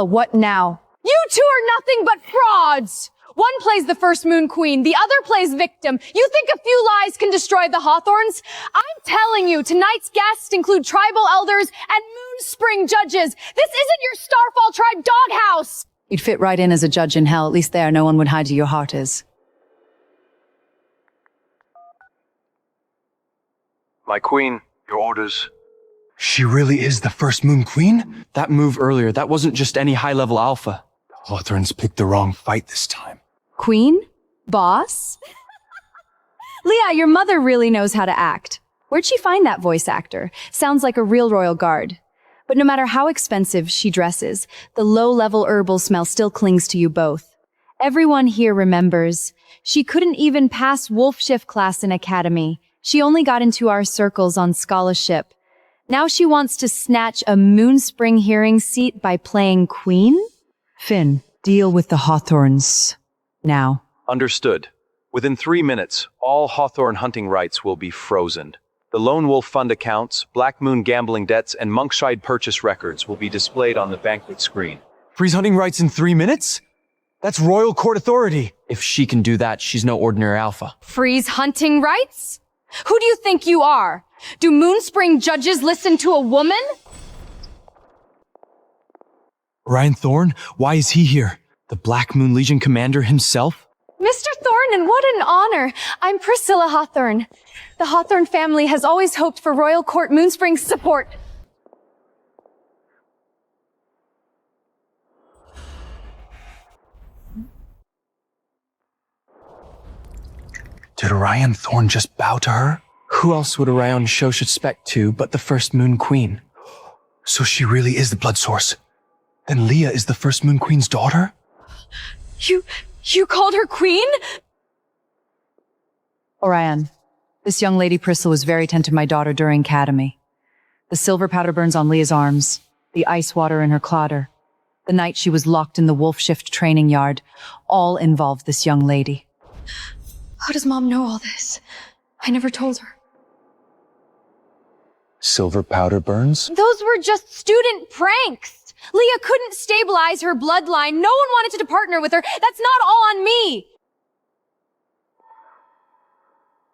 S12: what now?
S6: You two are nothing but frauds! One plays the first Moon Queen, the other plays victim. You think a few lies can destroy the Hawthorns? I'm telling you, tonight's guests include tribal elders and Moonspring judges. This isn't your Starfall tribe doghouse!
S12: You'd fit right in as a judge in hell. At least there, no one would hide who your heart is.
S5: My queen, your orders.
S11: She really is the first Moon Queen?
S9: That move earlier, that wasn't just any high-level alpha.
S11: Hawthorne's picked the wrong fight this time.
S3: Queen? Boss? Leah, your mother really knows how to act. Where'd she find that voice actor? Sounds like a real royal guard. But no matter how expensive she dresses, the low-level herbal smell still clings to you both. Everyone here remembers. She couldn't even pass wolf shift class in academy. She only got into our circles on scholarship. Now she wants to snatch a Moonspring hearing seat by playing queen?
S12: Finn, deal with the Hawthorns. Now.
S1: Understood. Within 3 minutes, all Hawthorne hunting rights will be frozen. The Lone Wolf Fund accounts, Black Moon gambling debts, and Monkshide purchase records will be displayed on the banquet screen.
S9: Freeze hunting rights in 3 minutes? That's royal court authority. If she can do that, she's no ordinary alpha.
S6: Freeze hunting rights? Who do you think you are? Do Moonspring judges listen to a woman?
S9: Ryan Thorne? Why is he here? The Black Moon Legion commander himself?
S6: Mr. Thorne, what an honor! I'm Priscilla Hawthorne. The Hawthorne family has always hoped for Royal Court Moonspring's support.
S11: Did Orion Thorne just bow to her?
S5: Who else would Orion show suspect to but the first Moon Queen?
S11: So she really is the blood source. Then Leah is the first Moon Queen's daughter?
S6: You called her queen?
S12: Orion, this young lady Priscilla was very attentive to my daughter during academy. The silver powder burns on Leah's arms, the ice water in her clodder. The night she was locked in the wolf shift training yard, all involved this young lady.
S6: How does Mom know all this? I never told her.
S11: Silver powder burns?
S6: Those were just student pranks! Leah couldn't stabilize her bloodline. No one wanted to partner with her. That's not all on me!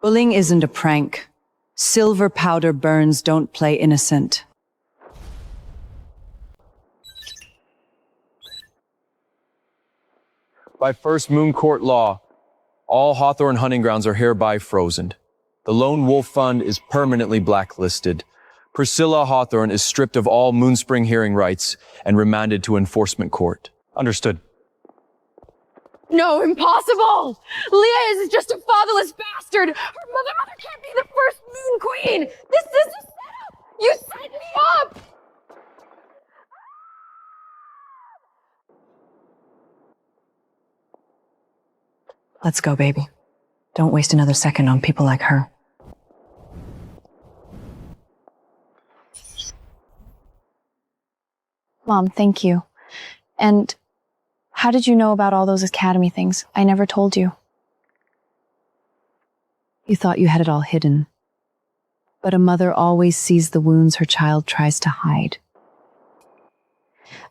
S12: Bullying isn't a prank. Silver powder burns don't play innocent.
S9: By First Moon Court law, all Hawthorne hunting grounds are hereby frozen. The Lone Wolf Fund is permanently blacklisted. Priscilla Hawthorne is stripped of all Moonspring hearing rights and remanded to enforcement court. Understood.
S6: No, impossible! Leah is just a fatherless bastard! Her mother can't be the first Moon Queen! This is a setup! You set me up!
S12: Let's go, baby.
S14: Don't waste another second on people like her.
S6: Mom, thank you. And how did you know about all those academy things? I never told you.
S8: You thought you had it all hidden. But a mother always sees the wounds her child tries to hide.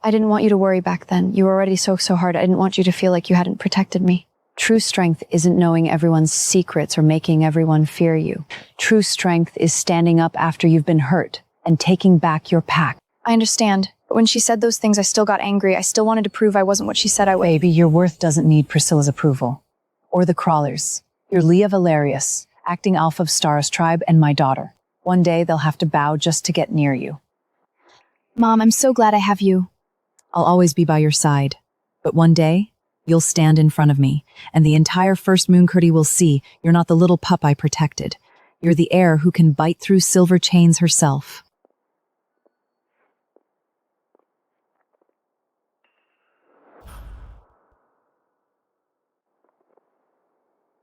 S6: I didn't want you to worry back then. You were already so hard. I didn't want you to feel like you hadn't protected me.
S8: True strength isn't knowing everyone's secrets or making everyone fear you. True strength is standing up after you've been hurt and taking back your pack.
S6: I understand. But when she said those things, I still got angry. I still wanted to prove I wasn't what she said I was.
S8: Baby, your worth doesn't need Priscilla's approval. Or the Crawlers. You're Leah Valerius, acting alpha of Star's tribe and my daughter. One day they'll have to bow just to get near you.
S6: Mom, I'm so glad I have you.
S8: I'll always be by your side. But one day, you'll stand in front of me, and the entire First Moon Curdy will see you're not the little pup I protected. You're the heir who can bite through silver chains herself.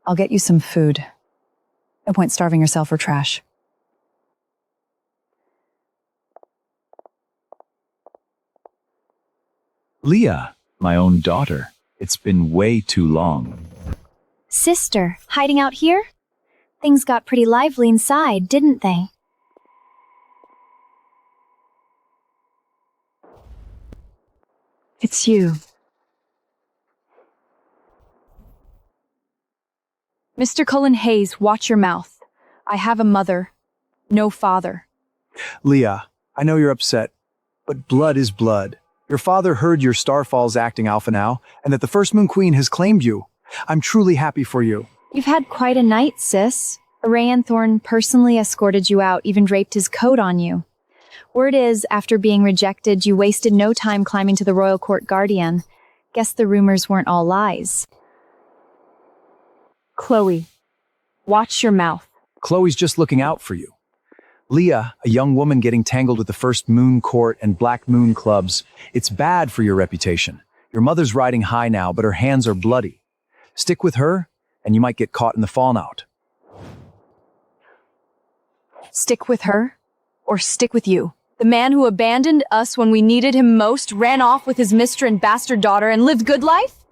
S8: I'll get you some food. No point starving yourself for trash.
S1: Leah, my own daughter. It's been way too long.
S3: Sister, hiding out here? Things got pretty lively inside, didn't they?
S8: It's you.
S6: Mr. Cullen Hayes, watch your mouth. I have a mother, no father.
S7: Leah, I know you're upset, but blood is blood. Your father heard your Starfall's acting alpha now, and that the First Moon Queen has claimed you. I'm truly happy for you.
S3: You've had quite a night, sis. Arayan Thorne personally escorted you out, even draped his coat on you. Word is, after being rejected, you wasted no time climbing to the Royal Court Guardian. Guess the rumors weren't all lies.
S6: Chloe, watch your mouth.
S7: Chloe's just looking out for you. Leah, a young woman getting tangled with the First Moon Court and Black Moon clubs, it's bad for your reputation. Your mother's riding high now, but her hands are bloody. Stick with her, and you might get caught in the fallout.
S6: Stick with her, or stick with you. The man who abandoned us when we needed him most ran off with his mistress and bastard daughter and lived good life?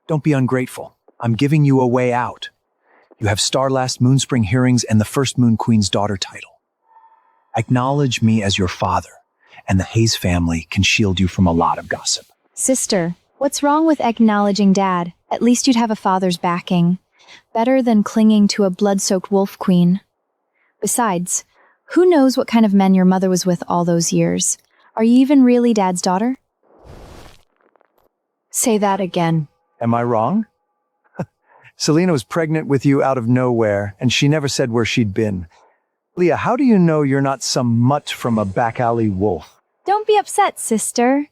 S7: Don't be ungrateful. I'm giving you a way out. You have Starlast Moonspring hearings and the First Moon Queen's Daughter title. Acknowledge me as your father, and the Hayes family can shield you from a lot of gossip.
S3: Sister, what's wrong with acknowledging Dad? At least you'd have a father's backing. Better than clinging to a blood-soaked wolf queen. Besides, who knows what kind of men your mother was with all those years? Are you even really Dad's daughter?
S6: Say that again.
S7: Am I wrong? Selena was pregnant with you out of nowhere, and she never said where she'd been. Leah, how do you know you're not some mutt from a back alley wolf?
S3: Don't be upset, sister.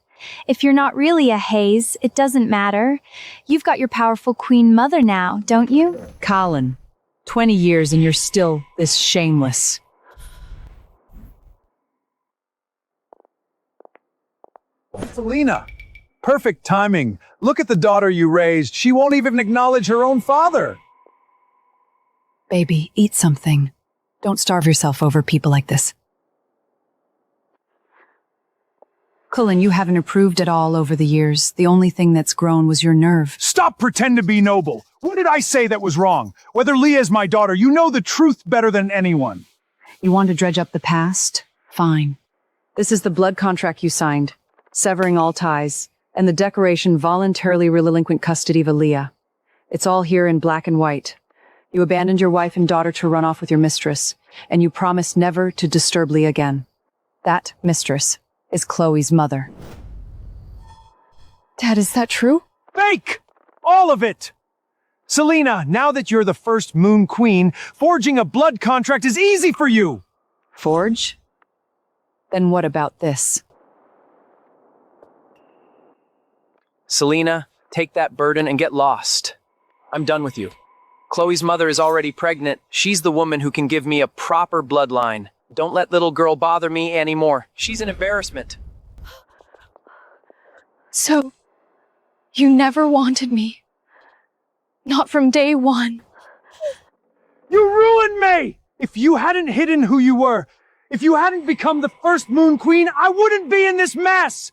S3: If you're not really a Hayes, it doesn't matter. You've got your powerful queen mother now, don't you?
S8: Colin, 20 years and you're still this shameless.
S7: Selena, perfect timing. Look at the daughter you raised. She won't even acknowledge her own father.
S8: Baby, eat something. Don't starve yourself over people like this. Cullen, you haven't improved at all over the years. The only thing that's grown was your nerve.
S13: Stop pretend to be noble. What did I say that was wrong? Whether Leah is my daughter, you know the truth better than anyone.
S8: You want to dredge up the past? Fine. This is the blood contract you signed, severing all ties, and the declaration voluntarily relinquent custody of Leah. It's all here in black and white. You abandoned your wife and daughter to run off with your mistress, and you promised never to disturb Leah again. That mistress is Chloe's mother.
S6: Dad, is that true?
S13: Fake! All of it! Selena, now that you're the First Moon Queen, forging a blood contract is easy for you!
S8: Forge? Then what about this?
S2: Selena, take that burden and get lost. I'm done with you. Chloe's mother is already pregnant. She's the woman who can give me a proper bloodline. Don't let little girl bother me anymore. She's an embarrassment.
S6: So, you never wanted me. Not from day one.
S13: You ruined me! If you hadn't hidden who you were, if you hadn't become the first Moon Queen, I wouldn't be in this mess!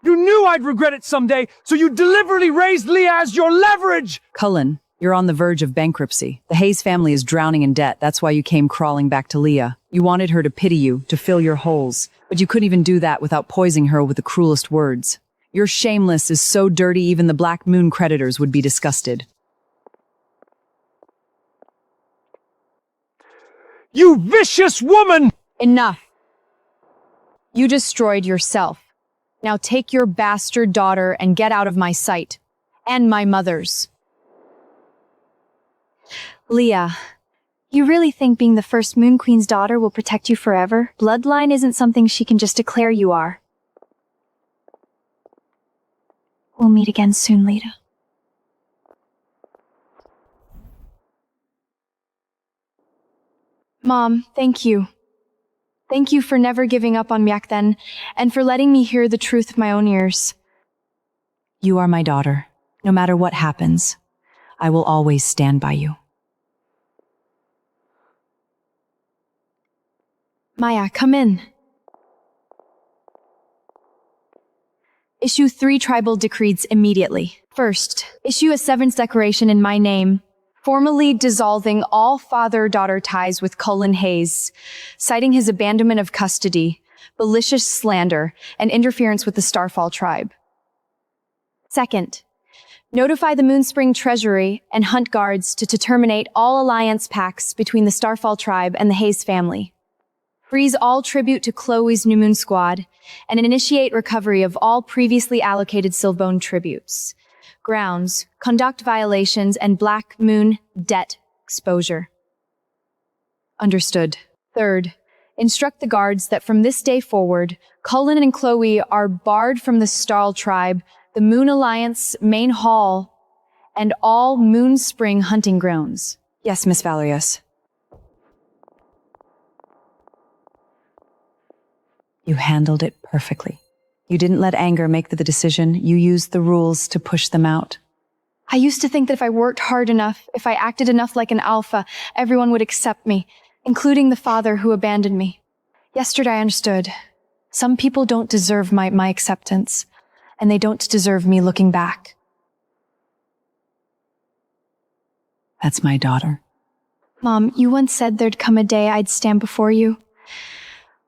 S13: You knew I'd regret it someday, so you deliberately raised Leah as your leverage!
S12: Cullen, you're on the verge of bankruptcy. The Hayes family is drowning in debt. That's why you came crawling back to Leah. You wanted her to pity you, to fill your holes. But you couldn't even do that without poisoning her with the cruelest words. Your shameless is so dirty even the Black Moon creditors would be disgusted.
S13: You vicious woman!
S6: Enough. You destroyed yourself. Now take your bastard daughter and get out of my sight. And my mother's.
S3: Leah, you really think being the first Moon Queen's daughter will protect you forever? Bloodline isn't something she can just declare you are. We'll meet again soon, Lita.
S6: Mom, thank you. Thank you for never giving up on me back then, and for letting me hear the truth with my own ears.
S12: You are my daughter. No matter what happens, I will always stand by you.
S6: Maya, come in. Issue 3 tribal decrees immediately. First, issue a severance declaration in my name, formally dissolving all father-daughter ties with Cullen Hayes, citing his abandonment of custody, malicious slander, and interference with the Starfall tribe. Second, notify the Moonspring Treasury and Hunt Guards to terminate all alliance pacts between the Starfall tribe and the Hayes family. Freeze all tribute to Chloe's New Moon Squad, and initiate recovery of all previously allocated Sylvbone tributes. Grounds, conduct violations, and Black Moon debt exposure. Understood. Third, instruct the guards that from this day forward, Cullen and Chloe are barred from the Starl tribe, the Moon Alliance main hall, and all Moonspring hunting grounds.
S12: Yes, Miss Valerius. You handled it perfectly. You didn't let anger make the decision. You used the rules to push them out.
S6: I used to think that if I worked hard enough, if I acted enough like an alpha, everyone would accept me, including the father who abandoned me. Yesterday I understood. Some people don't deserve my acceptance, and they don't deserve me looking back.
S12: That's my daughter.
S6: Mom, you once said there'd come a day I'd stand before you.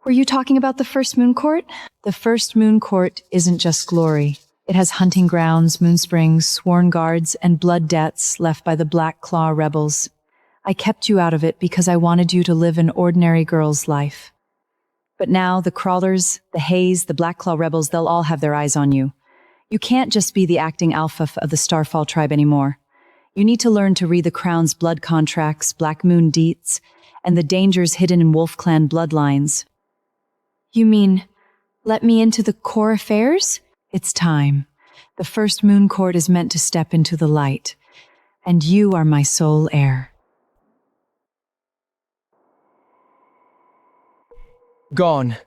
S6: Were you talking about the First Moon Court?
S12: The First Moon Court isn't just glory. It has hunting grounds, moonsprings, sworn guards, and blood debts left by the Black Claw rebels. I kept you out of it because I wanted you to live an ordinary girl's life. But now the Crawlers, the Hayes, the Black Claw rebels, they'll all have their eyes on you. You can't just be the acting alpha of the Starfall tribe anymore. You need to learn to read the Crown's blood contracts, Black Moon deets, and the dangers hidden in Wolf Clan bloodlines.
S6: You mean, let me into the core affairs?
S12: It's time. The First Moon Court is meant to step into the light, and you are my sole heir.
S10: Gone.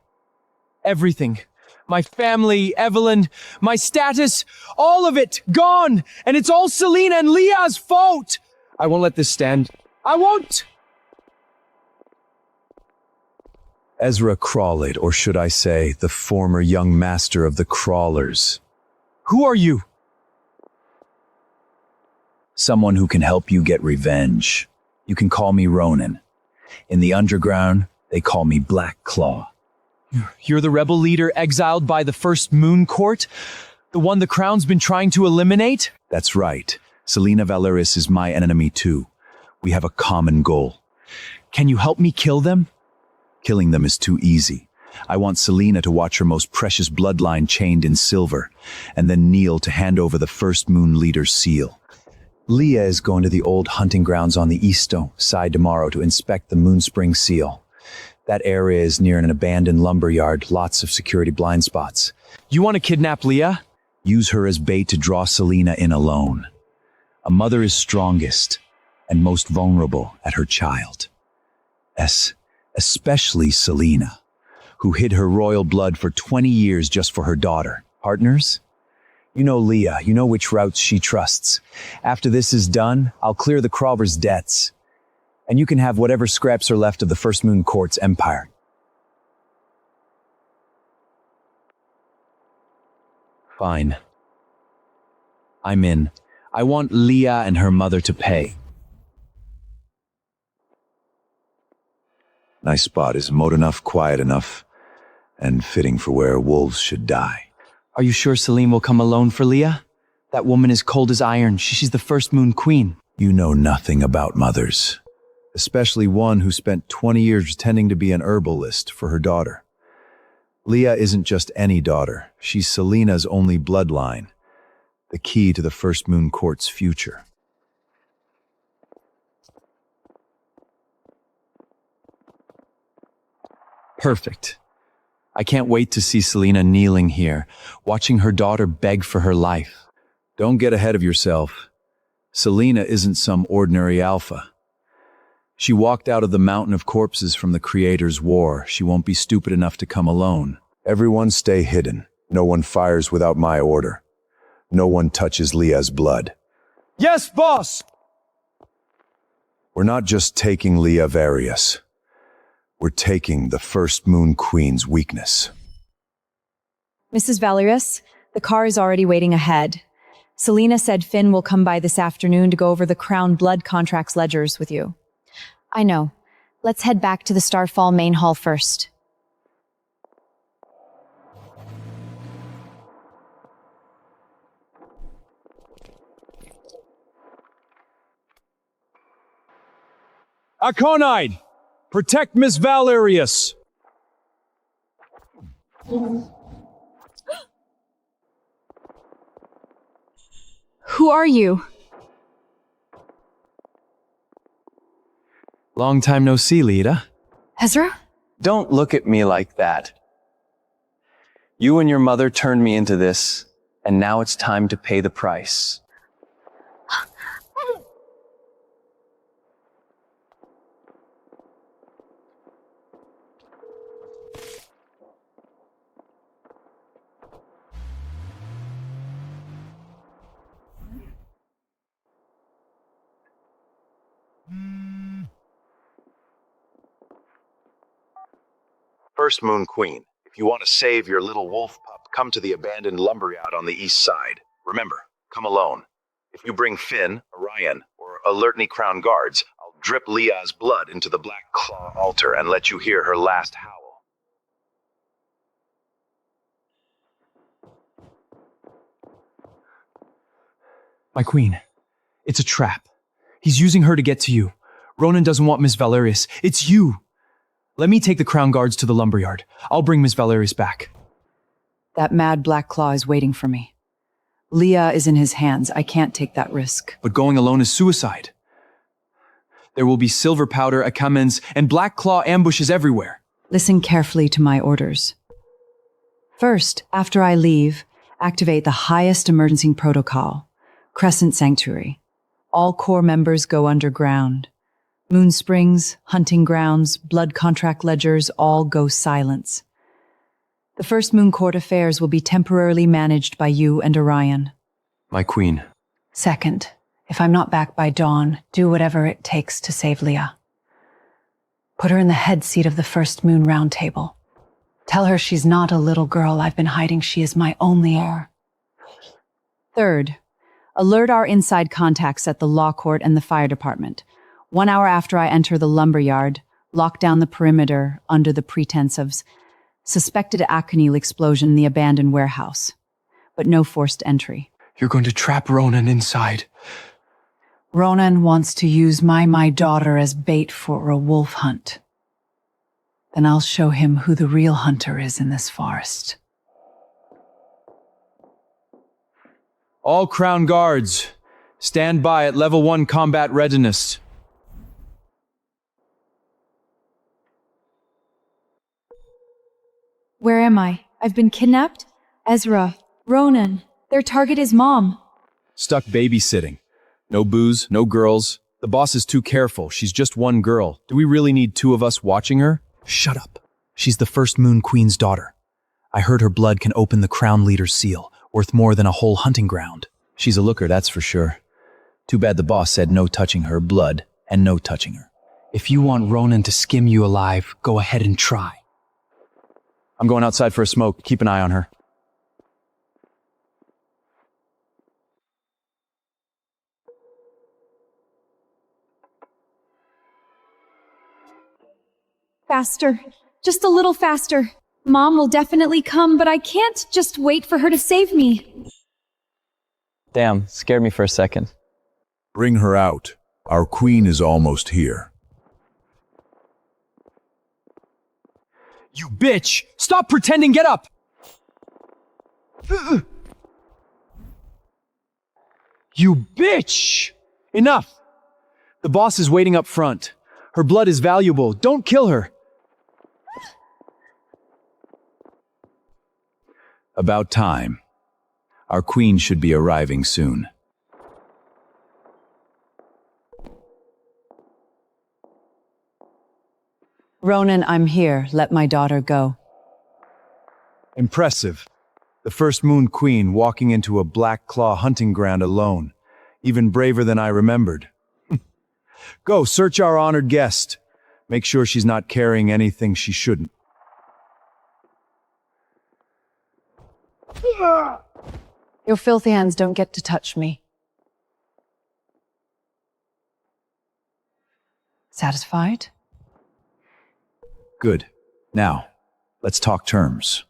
S10: Everything. My family, Evelyn, my status, all of it, gone! And it's all Selena and Leah's fault! I won't let this stand. I won't!
S1: Ezra Crawlett, or should I say, the former young master of the Crawlers.
S10: Who are you?
S1: Someone who can help you get revenge. You can call me Ronan. In the underground, they call me Black Claw.
S10: You're the rebel leader exiled by the First Moon Court? The one the Crown's been trying to eliminate?
S1: That's right. Selena Valeris is my enemy too. We have a common goal.
S10: Can you help me kill them?
S1: Killing them is too easy. I want Selena to watch her most precious bloodline chained in silver, and then kneel to hand over the First Moon Leader's seal. Leah is going to the old hunting grounds on the east side tomorrow to inspect the Moonspring seal. That area is near an abandoned lumberyard, lots of security blind spots.
S10: You want to kidnap Leah?
S1: Use her as bait to draw Selena in alone. A mother is strongest and most vulnerable at her child. Especially Selena, who hid her royal blood for 20 years just for her daughter. Partners? You know Leah, you know which routes she trusts. After this is done, I'll clear the Crawlers' debts.
S7: and you can have whatever scraps are left of the First Moon Court's empire. Fine. I'm in. I want Leah and her mother to pay.
S11: Nice spot. Is moat enough, quiet enough, and fitting for where wolves should die.
S9: Are you sure Selene will come alone for Leah? That woman is cold as iron. She's the First Moon Queen.
S11: You know nothing about mothers, especially one who spent 20 years pretending to be an herbalist for her daughter. Leah isn't just any daughter. She's Selena's only bloodline, the key to the First Moon Court's future.
S9: Perfect. I can't wait to see Selena kneeling here, watching her daughter beg for her life.
S11: Don't get ahead of yourself. Selena isn't some ordinary alpha. She walked out of the mountain of corpses from the Creator's war. She won't be stupid enough to come alone. Everyone stay hidden. No one fires without my order. No one touches Leah's blood.
S13: Yes, boss!
S11: We're not just taking Leah Various. We're taking the First Moon Queen's weakness.
S4: Mrs. Valerius, the car is already waiting ahead. Selena said Finn will come by this afternoon to go over the Crown Blood contracts ledgers with you. I know. Let's head back to the Starfall main hall first.
S13: Aconide! Protect Miss Valerius!
S3: Who are you?
S9: Long time no see, Lita.
S3: Ezra?
S9: Don't look at me like that. You and your mother turned me into this, and now it's time to pay the price.
S11: First Moon Queen, if you want to save your little wolf pup, come to the abandoned lumberyard on the east side. Remember, come alone. If you bring Finn, Orion, or Alertney Crown Guards, I'll drip Leah's blood into the Black Claw altar and let you hear her last howl.
S9: My queen, it's a trap. He's using her to get to you. Ronan doesn't want Miss Valerius. It's you. Let me take the Crown Guards to the lumberyard. I'll bring Miss Valerius back.
S8: That mad Black Claw is waiting for me. Leah is in his hands. I can't take that risk.
S9: But going alone is suicide. There will be silver powder, acamens, and Black Claw ambushes everywhere.
S8: Listen carefully to my orders. First, after I leave, activate the highest emergency protocol, Crescent Sanctuary. All core members go underground. Moon Springs, hunting grounds, blood contract ledgers all go silence. The First Moon Court affairs will be temporarily managed by you and Orion.
S9: My queen.
S8: Second, if I'm not back by dawn, do whatever it takes to save Leah. Put her in the head seat of the First Moon Round Table. Tell her she's not a little girl I've been hiding. She is my only heir. Third, alert our inside contacts at the law court and the fire department. 1 hour after I enter the lumberyard, lock down the perimeter under the pretense of suspected aconyl explosion in the abandoned warehouse, but no forced entry.
S5: You're going to trap Ronan inside.
S8: Ronan wants to use my daughter as bait for a wolf hunt. Then I'll show him who the real hunter is in this forest.
S9: All Crown Guards, stand by at level 1 combat readiness.
S3: Where am I? I've been kidnapped? Ezra, Ronan, their target is Mom.
S1: Stuck babysitting. No booze, no girls. The boss is too careful. She's just one girl. Do we really need 2 of us watching her?
S7: Shut up. She's the First Moon Queen's daughter. I heard her blood can open the Crown Leader's seal, worth more than a whole hunting ground.
S1: She's a looker, that's for sure. Too bad the boss said no touching her blood and no touching her.
S7: If you want Ronan to skim you alive, go ahead and try.
S1: I'm going outside for a smoke. Keep an eye on her.
S3: Faster. Just a little faster. Mom will definitely come, but I can't just wait for her to save me.
S2: Damn, scared me for a second.
S15: Bring her out. Our queen is almost here.
S10: You bitch! Stop pretending, get up! You bitch!
S7: Enough! The boss is waiting up front. Her blood is valuable. Don't kill her.
S1: About time. Our queen should be arriving soon.
S12: Ronan, I'm here. Let my daughter go.
S7: Impressive. The first Moon Queen walking into a Black Claw hunting ground alone. Even braver than I remembered. Go, search our honored guest. Make sure she's not carrying anything she shouldn't.
S14: Your filthy hands don't get to touch me. Satisfied?
S1: Good. Now, let's talk terms.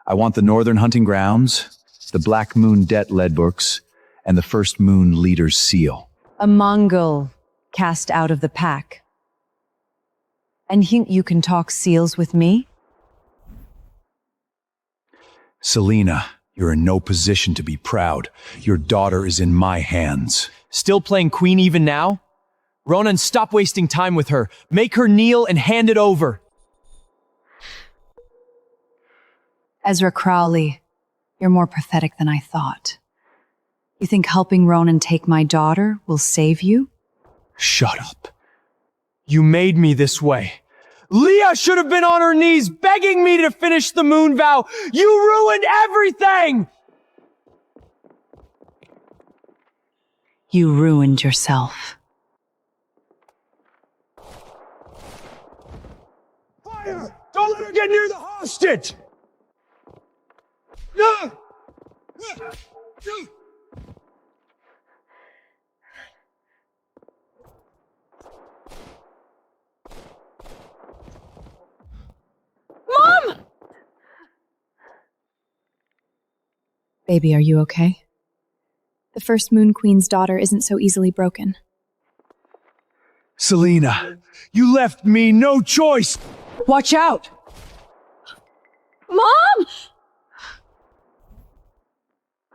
S1: I want the Northern Hunting Grounds, the Black Moon Debt lead books, and the First Moon Leader's seal.
S12: A Mongol cast out of the pack. And you can talk seals with me?
S1: Selena, you're in no position to be proud. Your daughter is in my hands.
S10: Still playing queen even now? Ronan, stop wasting time with her. Make her kneel and hand it over.
S14: Ezra Crowley, you're more pathetic than I thought. You think helping Ronan take my daughter will save you?
S10: Shut up. You made me this way. Leah should have been on her knees begging me to finish the moon vow. You ruined everything!
S14: You ruined yourself.
S13: Fire! Don't let her get near the hostage!
S3: Mom!
S14: Baby, are you okay?
S3: The first Moon Queen's daughter isn't so easily broken.
S13: Selena, you left me no choice!
S12: Watch out!
S6: Mom!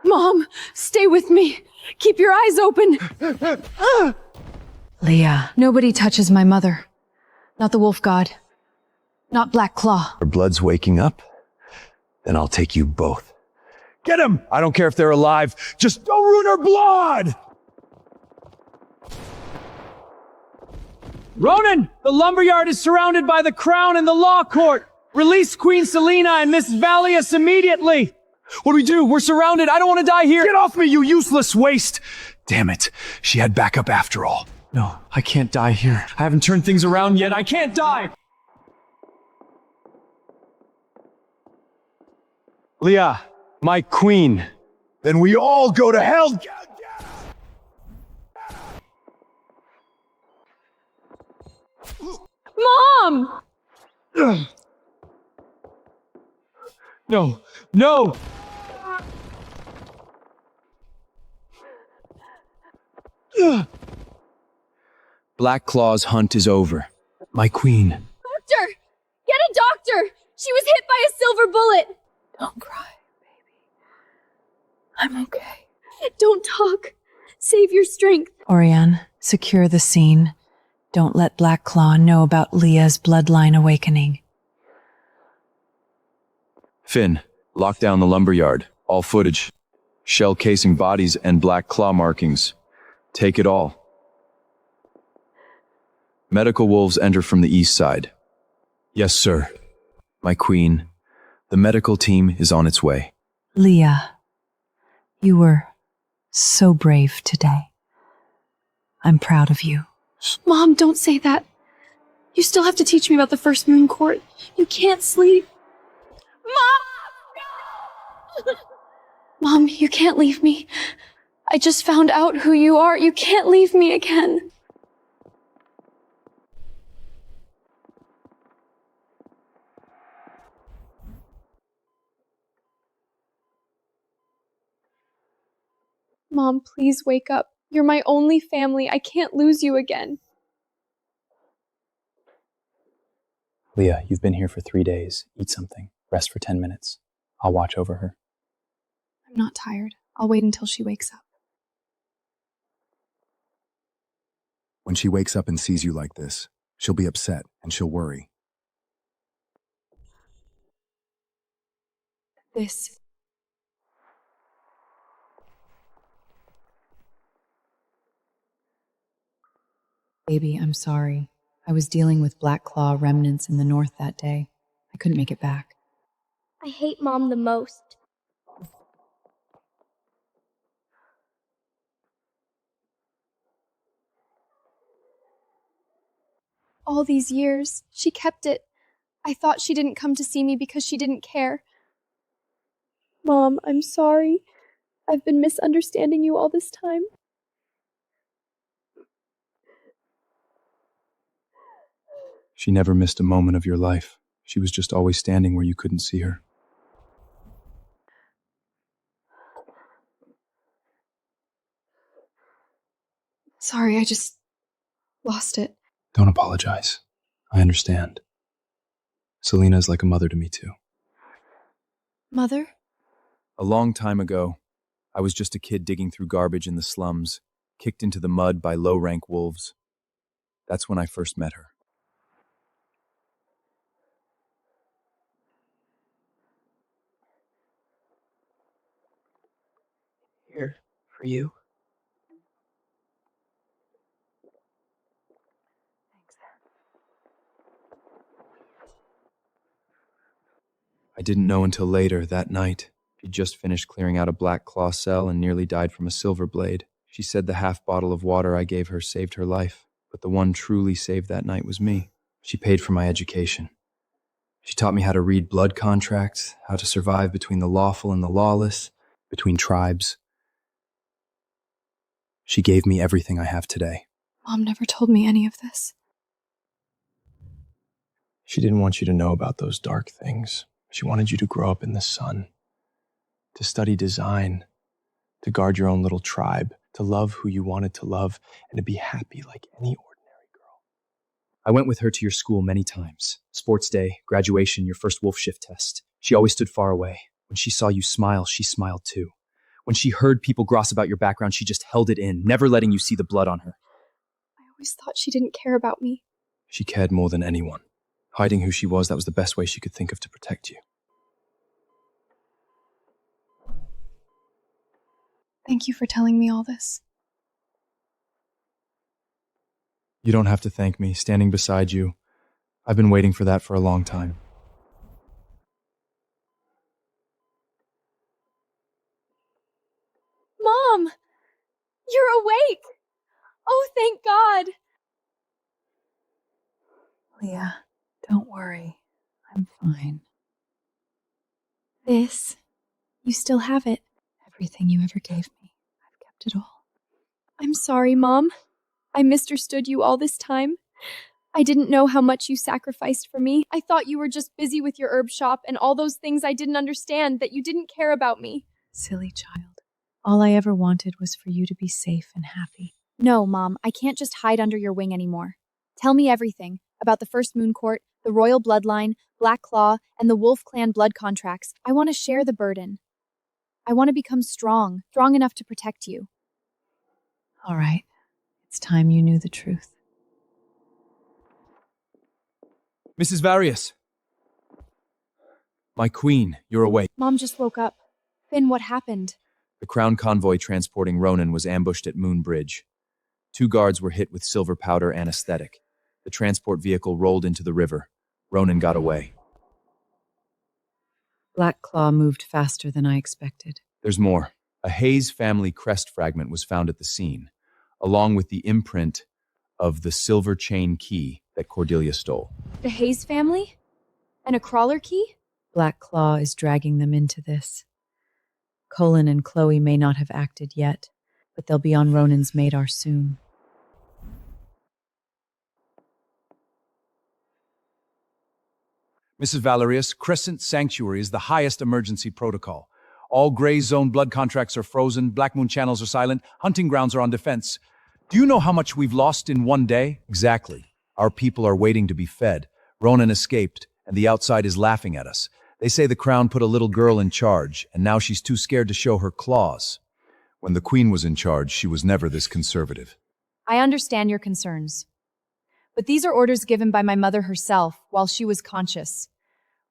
S6: Mom, stay with me. Keep your eyes open.
S14: Leah, nobody touches my mother. Not the wolf god. Not Black Claw.
S11: Her blood's waking up? Then I'll take you both.
S13: Get him! I don't care if they're alive. Just don't ruin her blood!
S10: Ronan, the lumberyard is surrounded by the crown and the law court. Release Queen Selena and Miss Valius immediately. What do we do? We're surrounded. I don't want to die here.
S13: Get off me, you useless waste! Damn it. She had backup after all.
S10: No, I can't die here. I haven't turned things around yet. I can't die. Leah, my queen.
S13: Then we all go to hell!
S6: Mom!
S10: No, no!
S1: Black Claw's hunt is over. My queen.
S6: Doctor! Get a doctor! She was hit by a silver bullet!
S3: Don't cry, baby. I'm okay.
S6: Don't talk. Save your strength.
S14: Orion, secure the scene. Don't let Black Claw know about Leah's bloodline awakening.
S1: Finn, lock down the lumberyard. All footage. Shell casing bodies and Black Claw markings. Take it all. Medical wolves enter from the east side. Yes, sir. My queen, the medical team is on its way.
S14: Leah, you were so brave today. I'm proud of you.
S6: Mom, don't say that. You still have to teach me about the first moon court. You can't sleep. Mom! Mom, you can't leave me. I just found out who you are. You can't leave me again. Mom, please wake up. You're my only family. I can't lose you again.
S1: Leah, you've been here for 3 days. Eat something. Rest for 10 minutes. I'll watch over her.
S6: I'm not tired. I'll wait until she wakes up.
S15: When she wakes up and sees you like this, she'll be upset and she'll worry.
S6: This.
S14: Baby, I'm sorry. I was dealing with Black Claw remnants in the north that day. I couldn't make it back.
S16: I hate Mom the most.
S6: All these years, she kept it. I thought she didn't come to see me because she didn't care. Mom, I'm sorry. I've been misunderstanding you all this time.
S1: She never missed a moment of your life. She was just always standing where you couldn't see her.
S6: Sorry, I just lost it.
S1: Don't apologize. I understand. Selena is like a mother to me too.
S6: Mother?
S1: A long time ago, I was just a kid digging through garbage in the slums, kicked into the mud by low-rank wolves. That's when I first met her.
S5: Here, for you.
S1: I didn't know until later, that night. She'd just finished clearing out a Black Claw cell and nearly died from a silver blade. She said the half bottle of water I gave her saved her life, but the one truly saved that night was me. She paid for my education. She taught me how to read blood contracts, how to survive between the lawful and the lawless, between tribes. She gave me everything I have today.
S6: Mom never told me any of this.
S5: She didn't want you to know about those dark things. She wanted you to grow up in the sun, to study design, to guard your own little tribe, to love who you wanted to love, and to be happy like any ordinary girl.
S1: I went with her to your school many times. Sports day, graduation, your first wolf shift test. She always stood far away. When she saw you smile, she smiled too. When she heard people gross about your background, she just held it in, never letting you see the blood on her.
S6: I always thought she didn't care about me.
S1: She cared more than anyone. Hiding who she was, that was the best way she could think of to protect you.
S6: Thank you for telling me all this.
S1: You don't have to thank me. Standing beside you, I've been waiting for that for a long time.
S6: Mom! You're awake! Oh, thank God!
S14: Leah, don't worry. I'm fine.
S6: This, you still have it.
S14: Everything you ever gave me, I've kept it all.
S6: I'm sorry, Mom. I misunderstood you all this time. I didn't know how much you sacrificed for me. I thought you were just busy with your herb shop and all those things I didn't understand, that you didn't care about me.
S14: Silly child. All I ever wanted was for you to be safe and happy.
S3: No, Mom, I can't just hide under your wing anymore. Tell me everything about the First Moon Court, the royal bloodline, Black Claw, and the Wolf Clan blood contracts. I want to share the burden. I want to become strong enough to protect you.
S14: All right. It's time you knew the truth.
S1: Mrs. Various! My queen, you're awake.
S6: Mom just woke up.
S3: Finn, what happened?
S1: The crown convoy transporting Ronan was ambushed at Moon Bridge. 2 guards were hit with silver powder anesthetic. The transport vehicle rolled into the river. Ronan got away.
S14: Black Claw moved faster than I expected.
S1: There's more. A Hayes family crest fragment was found at the scene, along with the imprint of the silver chain key that Cordelia stole.
S3: The Hayes family? And a crawler key?
S8: Black Claw is dragging them into this. Colin and Chloe may not have acted yet, but they'll be on Ronan's radar soon.
S7: Mrs. Valerius, Crescent Sanctuary is the highest emergency protocol. All gray zone blood contracts are frozen, Black Moon channels are silent, hunting grounds are on defense. Do you know how much we've lost in one day? Exactly. Our people are waiting to be fed. Ronan escaped, and the outside is laughing at us. They say the crown put a little girl in charge, and now she's too scared to show her claws. When the queen was in charge, she was never this conservative.
S3: I understand your concerns. But these are orders given by my mother herself while she was conscious.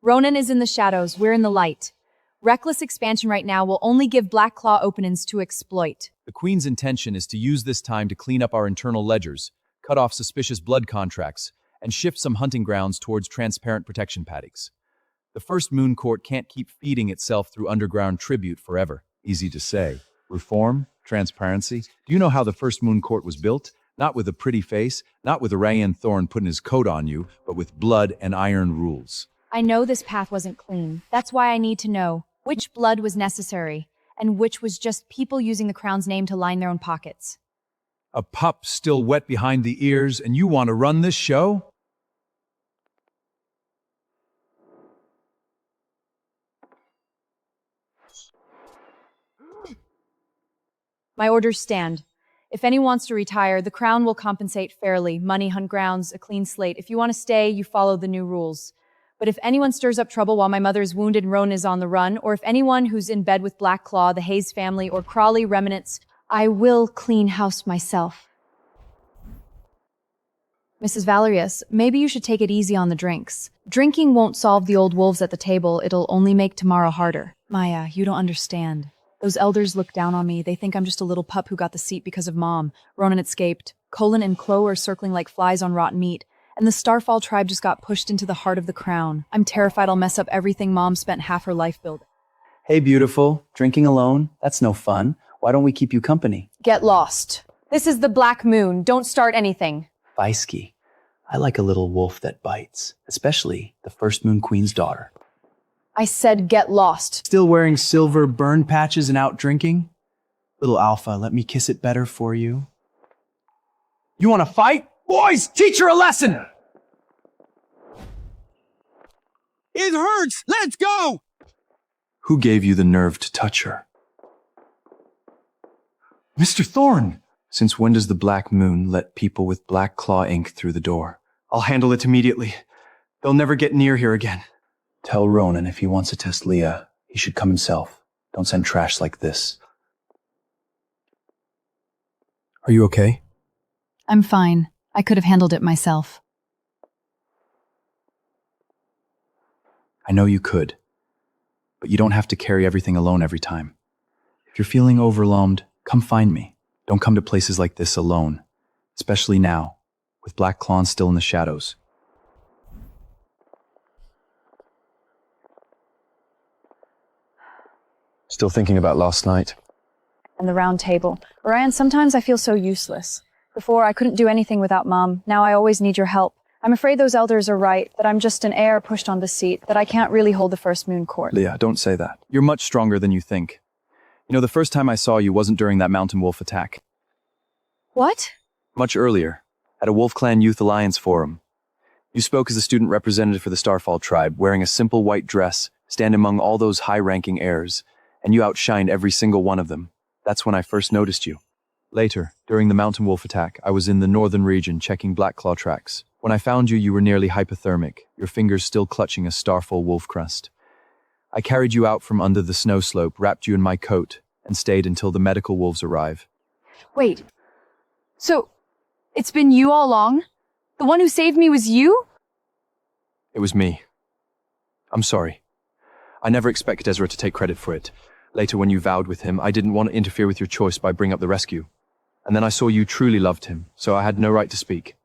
S3: Ronan is in the shadows, we're in the light. Reckless expansion right now will only give Black Claw openings to exploit.
S1: The Queen's intention is to use this time to clean up our internal ledgers, cut off suspicious blood contracts, and shift some hunting grounds towards transparent protection paddocks. The First Moon Court can't keep feeding itself through underground tribute forever. Easy to say. Reform? Transparency? Do you know how the First Moon Court was built? Not with a pretty face, not with Orion Thorn putting his coat on you, but with blood and iron rules.
S3: I know this path wasn't clean. That's why I need to know which blood was necessary and which was just people using the crown's name to line their own pockets.
S7: A pup still wet behind the ears, and you want to run this show?
S3: My orders stand. If anyone wants to retire, the crown will compensate fairly. Money, hunt grounds, a clean slate. If you want to stay, you follow the new rules. But if anyone stirs up trouble while my mother is wounded and Ronan is on the run, or if anyone who's in bed with Black Claw, the Hayes family, or Crawley remnants, I will clean house myself. Mrs. Valerius, maybe you should take it easy on the drinks. Drinking won't solve the old wolves at the table, it'll only make tomorrow harder.
S8: Maya, you don't understand. Those elders look down on me. They think I'm just a little pup who got the seat because of Mom. Ronan escaped. Colin and Chloe are circling like flies on rotten meat. And the Starfall tribe just got pushed into the heart of the crown. I'm terrified I'll mess up everything Mom spent half her life building.
S1: Hey, beautiful. Drinking alone? That's no fun. Why don't we keep you company?
S3: Get lost. This is the Black Moon. Don't start anything.
S1: Feisky. I like a little wolf that bites, especially the First Moon Queen's daughter.
S3: I said get lost.
S7: Still wearing silver burn patches and out drinking? Little Alpha, let me kiss it better for you. You want to fight? Boys, teach her a lesson!
S13: It hurts! Let's go!
S11: Who gave you the nerve to touch her?
S7: Mr. Thorne!
S11: Since when does the Black Moon let people with Black Claw ink through the door?
S7: I'll handle it immediately. They'll never get near here again.
S11: Tell Ronan if he wants to test Leah, he should come himself. Don't send trash like this.
S7: Are you okay?
S14: I'm fine. I could have handled it myself.
S1: I know you could, but you don't have to carry everything alone every time. If you're feeling overwhelmed, come find me. Don't come to places like this alone, especially now, with Black Claw still in the shadows.
S5: Still thinking about last night?
S3: And the round table. Orion, sometimes I feel so useless. Before, I couldn't do anything without Mom. Now I always need your help. I'm afraid those elders are right, that I'm just an heir pushed on the seat, that I can't really hold the First Moon Court.
S1: Leah, don't say that. You're much stronger than you think. You know, the first time I saw you wasn't during that mountain wolf attack.
S3: What?
S1: Much earlier, at a Wolf Clan Youth Alliance forum. You spoke as a student representative for the Starfall tribe, wearing a simple white dress, stand among all those high-ranking heirs, and you outshined every single one of them. That's when I first noticed you. Later, during the mountain wolf attack, I was in the northern region checking Black Claw tracks. When I found you, you were nearly hypothermic, your fingers still clutching a starfall wolf crest. I carried you out from under the snow slope, wrapped you in my coat, and stayed until the medical wolves arrive.
S3: Wait. So, it's been you all along? The one who saved me was you?
S1: It was me. I'm sorry. I never expected Ezra to take credit for it. Later, when you vowed with him, I didn't want to interfere with your choice by bringing up the rescue. And then I saw you truly loved him, so I had no right to speak.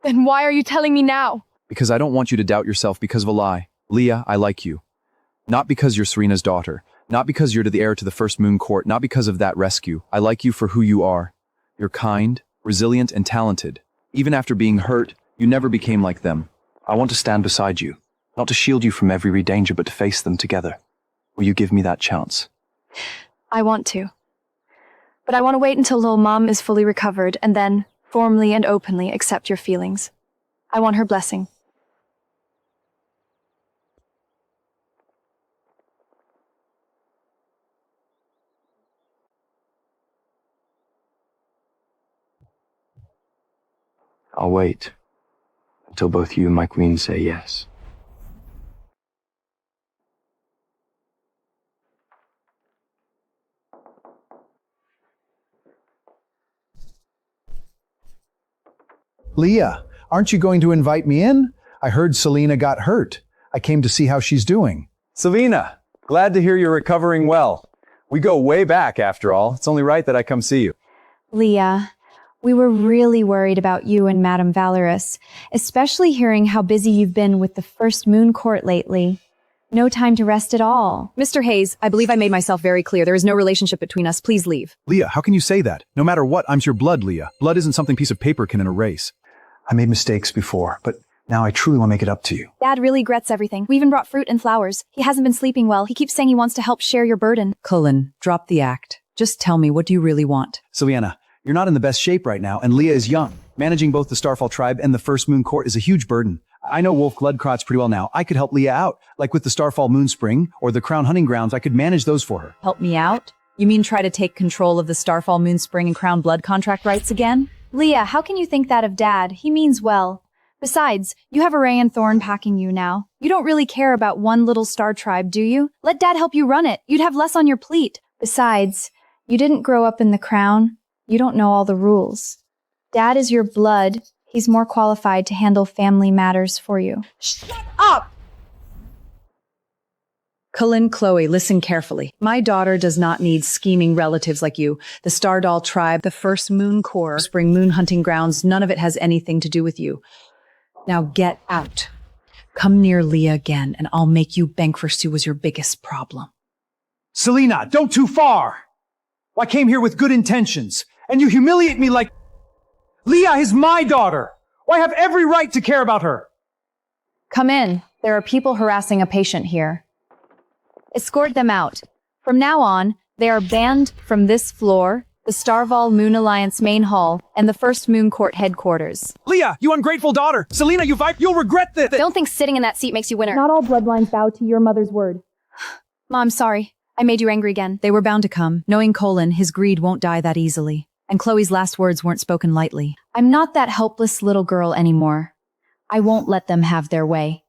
S3: Then why are you telling me now?
S1: Because I don't want you to doubt yourself because of a lie. Leah, I like you. Not because you're Serena's daughter. Not because you're the heir to the First Moon Court. Not because of that rescue. I like you for who you are. You're kind, resilient, and talented. Even after being hurt, You never became like them. I want to stand beside you, not to shield you from every danger, but to face them together. Will you give me that chance?
S3: I want to. But I want to wait until little Mom is fully recovered and then, formally and openly, accept your feelings. I want her blessing.
S5: I'll wait until both you and my queen say yes.
S7: Leah, aren't you going to invite me in? I heard Selena got hurt. I came to see how she's doing.
S1: Selena, glad to hear you're recovering well. We go way back, after all. It's only right that I come see you.
S4: Leah, we were really worried about you and Madame Valorous, especially hearing how busy you've been with the First Moon Court lately. No time to rest at all.
S14: Mr. Hayes, I believe I made myself very clear. There is no relationship between us. Please leave.
S7: Leah, how can you say that? No matter what, I'm your blood, Leah. Blood isn't something a piece of paper can erase.
S11: I made mistakes before, but now I truly want to make it up to you.
S3: Dad really regrets everything. We even brought fruit and flowers. He hasn't been sleeping well. He keeps saying he wants to help share your burden.
S14: Cullen, drop the act. Just tell me, what do you really want?
S7: Selena, you're not in the best shape right now, and Leah is young. Managing both the Starfall tribe and the First Moon Court is a huge burden. I know Wolf Bloodcrots pretty well now. I could help Leah out, like with the Starfall Moonspring or the Crown Hunting Grounds. I could manage those for her.
S14: Help me out? You mean try to take control of the Starfall Moonspring and Crown Blood contract rights again?
S4: Leah, how can you think that of Dad? He means well. Besides, you have Array and Thorn packing you now. You don't really care about one little star tribe, do you? Let Dad help you run it. You'd have less on your plate. Besides, you didn't grow up in the Crown. You don't know all the rules. Dad is your blood. He's more qualified to handle family matters for you.
S14: Shut up! Cullen, Chloe, listen carefully. My daughter does not need scheming relatives like you. The Stardoll tribe, the First Moon Corps, Spring Moon Hunting Grounds, none of it has anything to do with you. Now get out. Come near Leah again, and I'll make you bank for Sue was your biggest problem.
S13: Selena, don't too far! I came here with good intentions, and you humiliate me like... Leah is my daughter! I have every right to care about her!
S4: Come in. There are people harassing a patient here. Escort them out. From now on, they are banned from this floor, the Starval Moon Alliance main hall, and the First Moon Court headquarters.
S13: Leah, you ungrateful daughter! Selena, you'll regret this!
S6: Don't think sitting in that seat makes you winner.
S3: Not all bloodlines bow to your mother's word. Mom, sorry. I made you angry again.
S14: They were bound to come. Knowing Colin, his greed won't die that easily. And Chloe's last words weren't spoken lightly.
S4: I'm not that helpless little girl anymore. I won't let them have their way.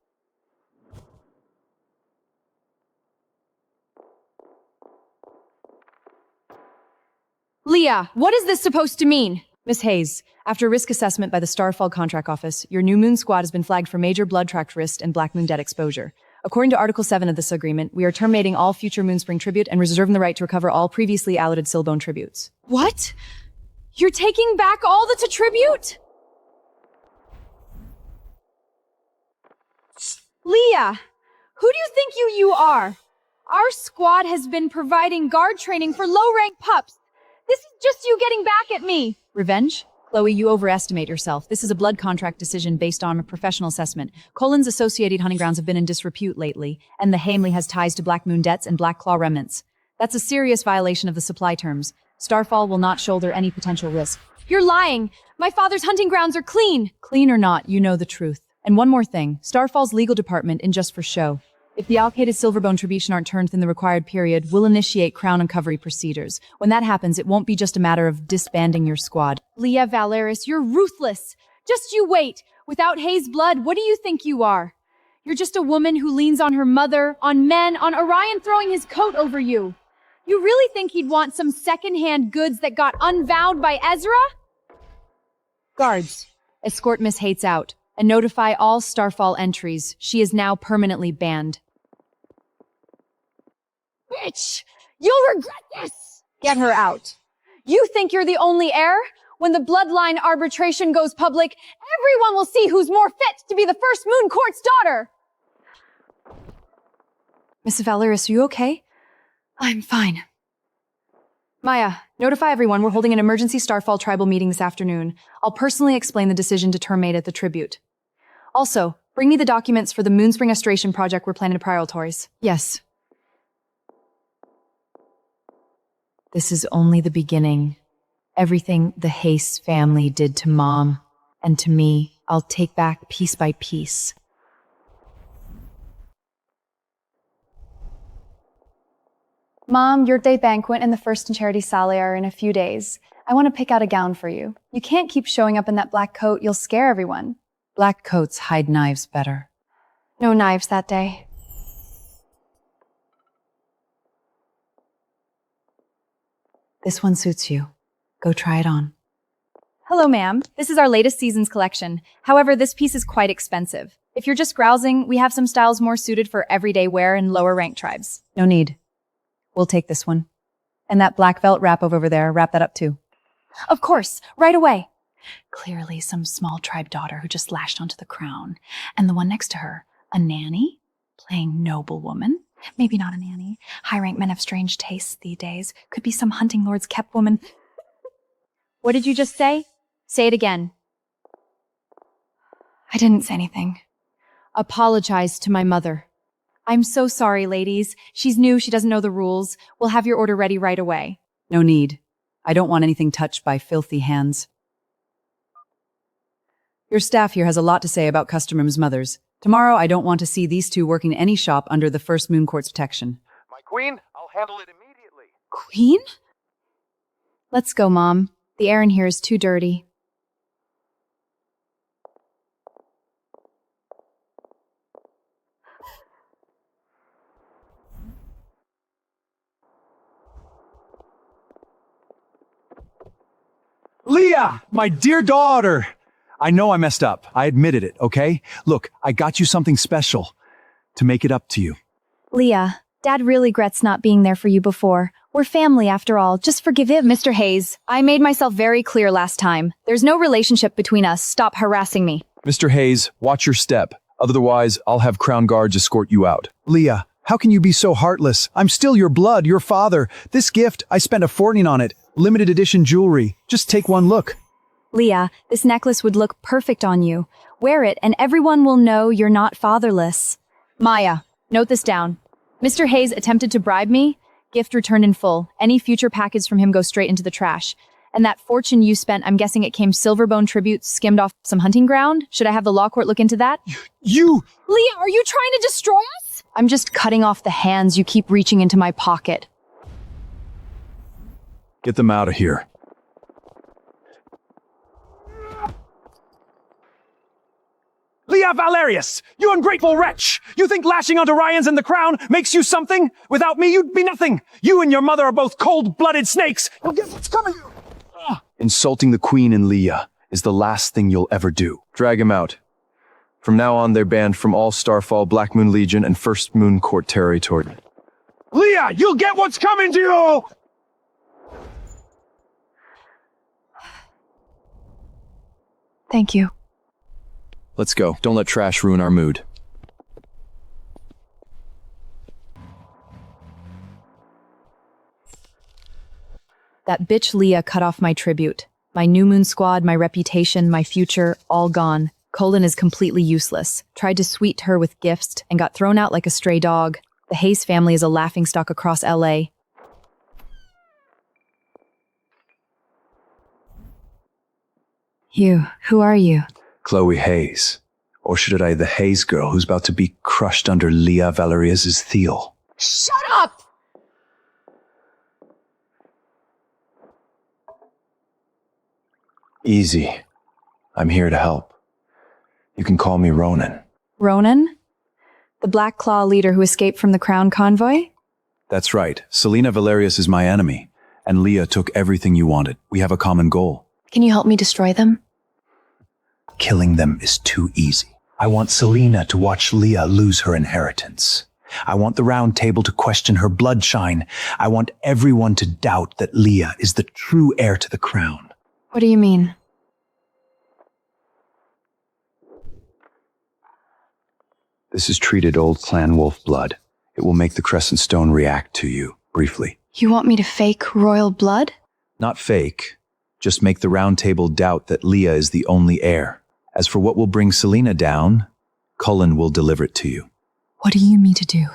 S3: Leah, what is this supposed to mean?
S14: Miss Hayes, after risk assessment by the Starfall Contract Office, your New Moon squad has been flagged for major blood tract risk and Black Moon debt exposure. According to Article 7 of this agreement, we are terminating all future Moonspring tribute and reserving the right to recover all previously allotted Silbone tributes.
S3: What? You're taking back all the tribute? Leah, who do you think you are? Our squad has been providing guard training for low-rank pups. This is just you getting back at me.
S14: Revenge? Chloe, you overestimate yourself. This is a blood contract decision based on a professional assessment. Colin's associated hunting grounds have been in disrepute lately, and the Hamley has ties to Black Moon debts and Black Claw remnants. That's a serious violation of the supply terms. Starfall will not shoulder any potential risk.
S3: You're lying. My father's hunting grounds are clean.
S14: Clean or not, you know the truth. And one more thing, Starfall's legal department, in just for show. If the allocated Silverbone tribute aren't turned within the required period, we'll initiate crown uncovery procedures. When that happens, it won't be just a matter of disbanding your squad.
S3: Leah Valeris, you're ruthless. Just you wait. Without Hayes' blood, what do you think you are? You're just a woman who leans on her mother, on men, on Orion throwing his coat over you. You really think he'd want some second-hand goods that got unvowed by Ezra?
S14: Guards, escort Miss Hates out and notify all Starfall entries. She is now permanently banned.
S3: Bitch! You'll regret this! Get her out. You think you're the only heir? When the bloodline arbitration goes public, everyone will see who's more fit to be the First Moon Court's daughter!
S14: Miss Valeris, are you okay?
S3: I'm fine.
S14: Maya, notify everyone we're holding an emergency Starfall tribal meeting this afternoon. I'll personally explain the decision to terminate at the tribute. Also, bring me the documents for the Moonspring Restoration project we're planning to prioritize.
S8: Yes. This is only the beginning. Everything the Hayes family did to Mom and to me, I'll take back piece by piece.
S4: Mom, your day banquet and the first and charity sale are in a few days. I want to pick out a gown for you. You can't keep showing up in that black coat. You'll scare everyone.
S8: Black coats hide knives better.
S4: No knives that day.
S8: This one suits you. Go try it on.
S4: Hello, ma'am. This is our latest season's collection. However, this piece is quite expensive. If you're just browsing, we have some styles more suited for everyday wear in lower rank tribes.
S14: No need. We'll take this one. And that black felt wrap over there, wrap that up too.
S4: Of course, right away.
S8: Clearly some small tribe daughter who just lashed onto the crown. And the one next to her, a nanny, playing noblewoman. Maybe not a nanny. High-rank men have strange tastes these days. Could be some hunting lord's kept woman.
S4: What did you just say? Say it again.
S8: I didn't say anything.
S4: Apologize to my mother. I'm so sorry, ladies. She's new, she doesn't know the rules. We'll have your order ready right away.
S14: No need. I don't want anything touched by filthy hands. Your staff here has a lot to say about customers' mothers. Tomorrow, I don't want to see these two working any shop under the First Moon Court's protection.
S13: My queen, I'll handle it immediately.
S4: Queen? Let's go, Mom. The air in here is too dirty.
S7: Leah, my dear daughter. I know I messed up. I admitted it, okay? Look, I got you something special to make it up to you.
S4: Leah, Dad really regrets not being there for you before. We're family after all. Just forgive him. Mr. Hayes, I made myself very clear last time. There's no relationship between us. Stop harassing me.
S1: Mr. Hayes, watch your step. Otherwise, I'll have Crown Guards escort you out.
S7: Leah, how can you be so heartless? I'm still your blood, your father. This gift, I spent a fortune on it. Limited edition jewelry. Just take one look.
S4: Leah, this necklace would look perfect on you. Wear it and everyone will know you're not fatherless. Maya, note this down. Mr. Hayes attempted to bribe me. Gift returned in full. Any future package from him goes straight into the trash. And that fortune you spent, I'm guessing it came Silverbone tribute skimmed off some hunting ground? Should I have the law court look into that?
S7: You!
S6: Leah, are you trying to destroy us?
S4: I'm just cutting off the hands you keep reaching into my pocket.
S1: Get them out of here.
S13: Leah Valerius, you ungrateful wretch! You think lashing onto Ryans and the crown makes you something? Without me, you'd be nothing. You and your mother are both cold-blooded snakes. Now guess what's coming?
S1: Insulting the Queen and Leah is the last thing you'll ever do. Drag him out. From now on, they're banned from all Starfall, Black Moon Legion, and First Moon Court territory.
S13: Leah, you'll get what's coming to you!
S8: Thank you.
S1: Let's go. Don't let trash ruin our mood.
S8: That bitch Leah cut off my tribute. My New Moon squad, my reputation, my future, all gone. Colin is completely useless. Tried to sweet her with gifts and got thrown out like a stray dog. The Hayes family is a laughingstock across LA. You, who are you?
S11: Chloe Hayes. Or should I the Hayes girl who's about to be crushed under Leah Valerius' heel?
S6: Shut up!
S11: Easy. I'm here to help. You can call me Ronan.
S4: Ronan? The Black Claw leader who escaped from the Crown convoy?
S11: That's right. Selena Valerius is my enemy, and Leah took everything you wanted. We have a common goal.
S3: Can you help me destroy them?
S11: Killing them is too easy. I want Selena to watch Leah lose her inheritance. I want the Round Table to question her bloodshine. I want everyone to doubt that Leah is the true heir to the crown.
S3: What do you mean?
S11: This is treated old clan wolf blood. It will make the Crescent Stone react to you, briefly.
S14: You want me to fake royal blood?
S1: Not fake. Just make the round table doubt that Leah is the only heir. As for what will bring Selena down, Cullen will deliver it to you.
S14: What do you mean to do?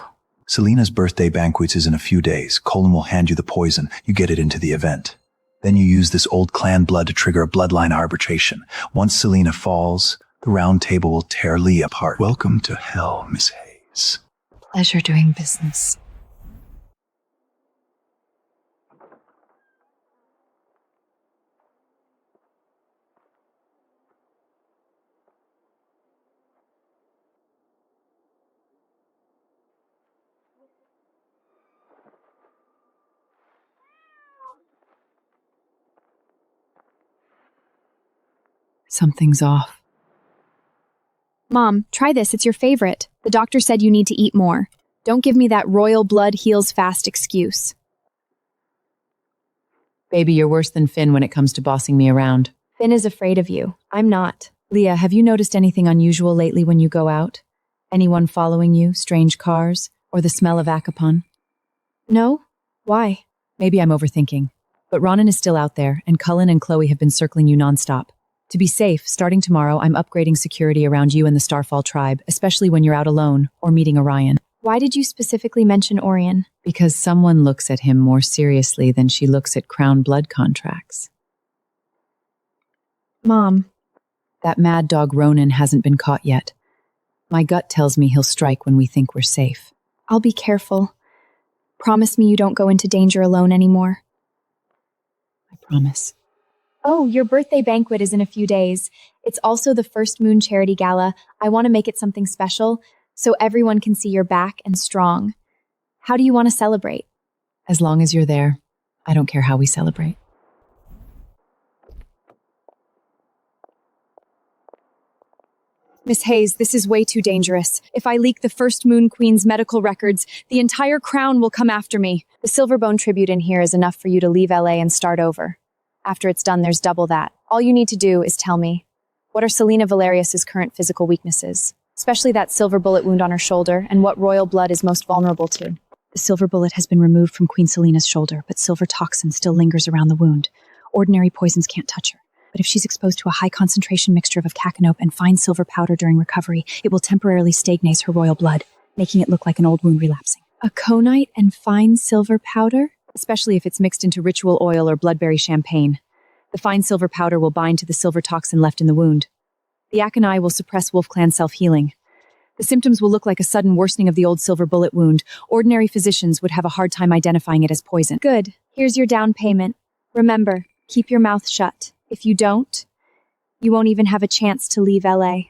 S11: Selena's birthday banquet is in a few days. Cullen will hand you the poison. You get it into the event. Then you use this old clan blood to trigger a bloodline arbitration. Once Selena falls, the round table will tear Leah apart. Welcome to hell, Miss Hayes.
S14: Pleasure doing business.
S3: Something's off. Mom, try this. It's your favorite. The doctor said you need to eat more. Don't give me that royal blood heals fast excuse.
S8: Baby, you're worse than Finn when it comes to bossing me around.
S3: Finn is afraid of you. I'm not.
S8: Leah, have you noticed anything unusual lately when you go out? Anyone following you, strange cars, or the smell of Acapon?
S3: No? Why?
S8: Maybe I'm overthinking. But Ronan is still out there, and Cullen and Chloe have been circling you nonstop. To be safe, starting tomorrow, I'm upgrading security around you and the Starfall tribe, especially when you're out alone or meeting Orion.
S3: Why did you specifically mention Orion?
S8: Because someone looks at him more seriously than she looks at crown blood contracts.
S3: Mom.
S8: That mad dog Ronan hasn't been caught yet. My gut tells me he'll strike when we think we're safe.
S3: I'll be careful. Promise me you don't go into danger alone anymore.
S8: I promise.
S3: Oh, your birthday banquet is in a few days. It's also the First Moon Charity Gala. I want to make it something special, so everyone can see you're back and strong. How do you want to celebrate?
S8: As long as you're there, I don't care how we celebrate.
S3: Miss Hayes, this is way too dangerous. If I leak the First Moon Queen's medical records, the entire crown will come after me. The Silverbone tribute in here is enough for you to leave LA and start over. After it's done, there's double that. All you need to do is tell me, what are Selena Valerius's current physical weaknesses? Especially that silver bullet wound on her shoulder, and what royal blood is most vulnerable to.
S14: The silver bullet has been removed from Queen Selena's shoulder, but silver toxin still lingers around the wound. Ordinary poisons can't touch her. But if she's exposed to a high concentration mixture of cacanope and fine silver powder during recovery, it will temporarily stagnate her royal blood, making it look like an old wound relapsing.
S3: Aconite and fine silver powder?
S8: Especially if it's mixed into ritual oil or bloodberry champagne. The fine silver powder will bind to the silver toxin left in the wound. The aconite will suppress Wolf Clan self-healing. The symptoms will look like a sudden worsening of the old silver bullet wound. Ordinary physicians would have a hard time identifying it as poison.
S3: Good. Here's your down payment. Remember, keep your mouth shut. If you don't, you won't even have a chance to leave LA.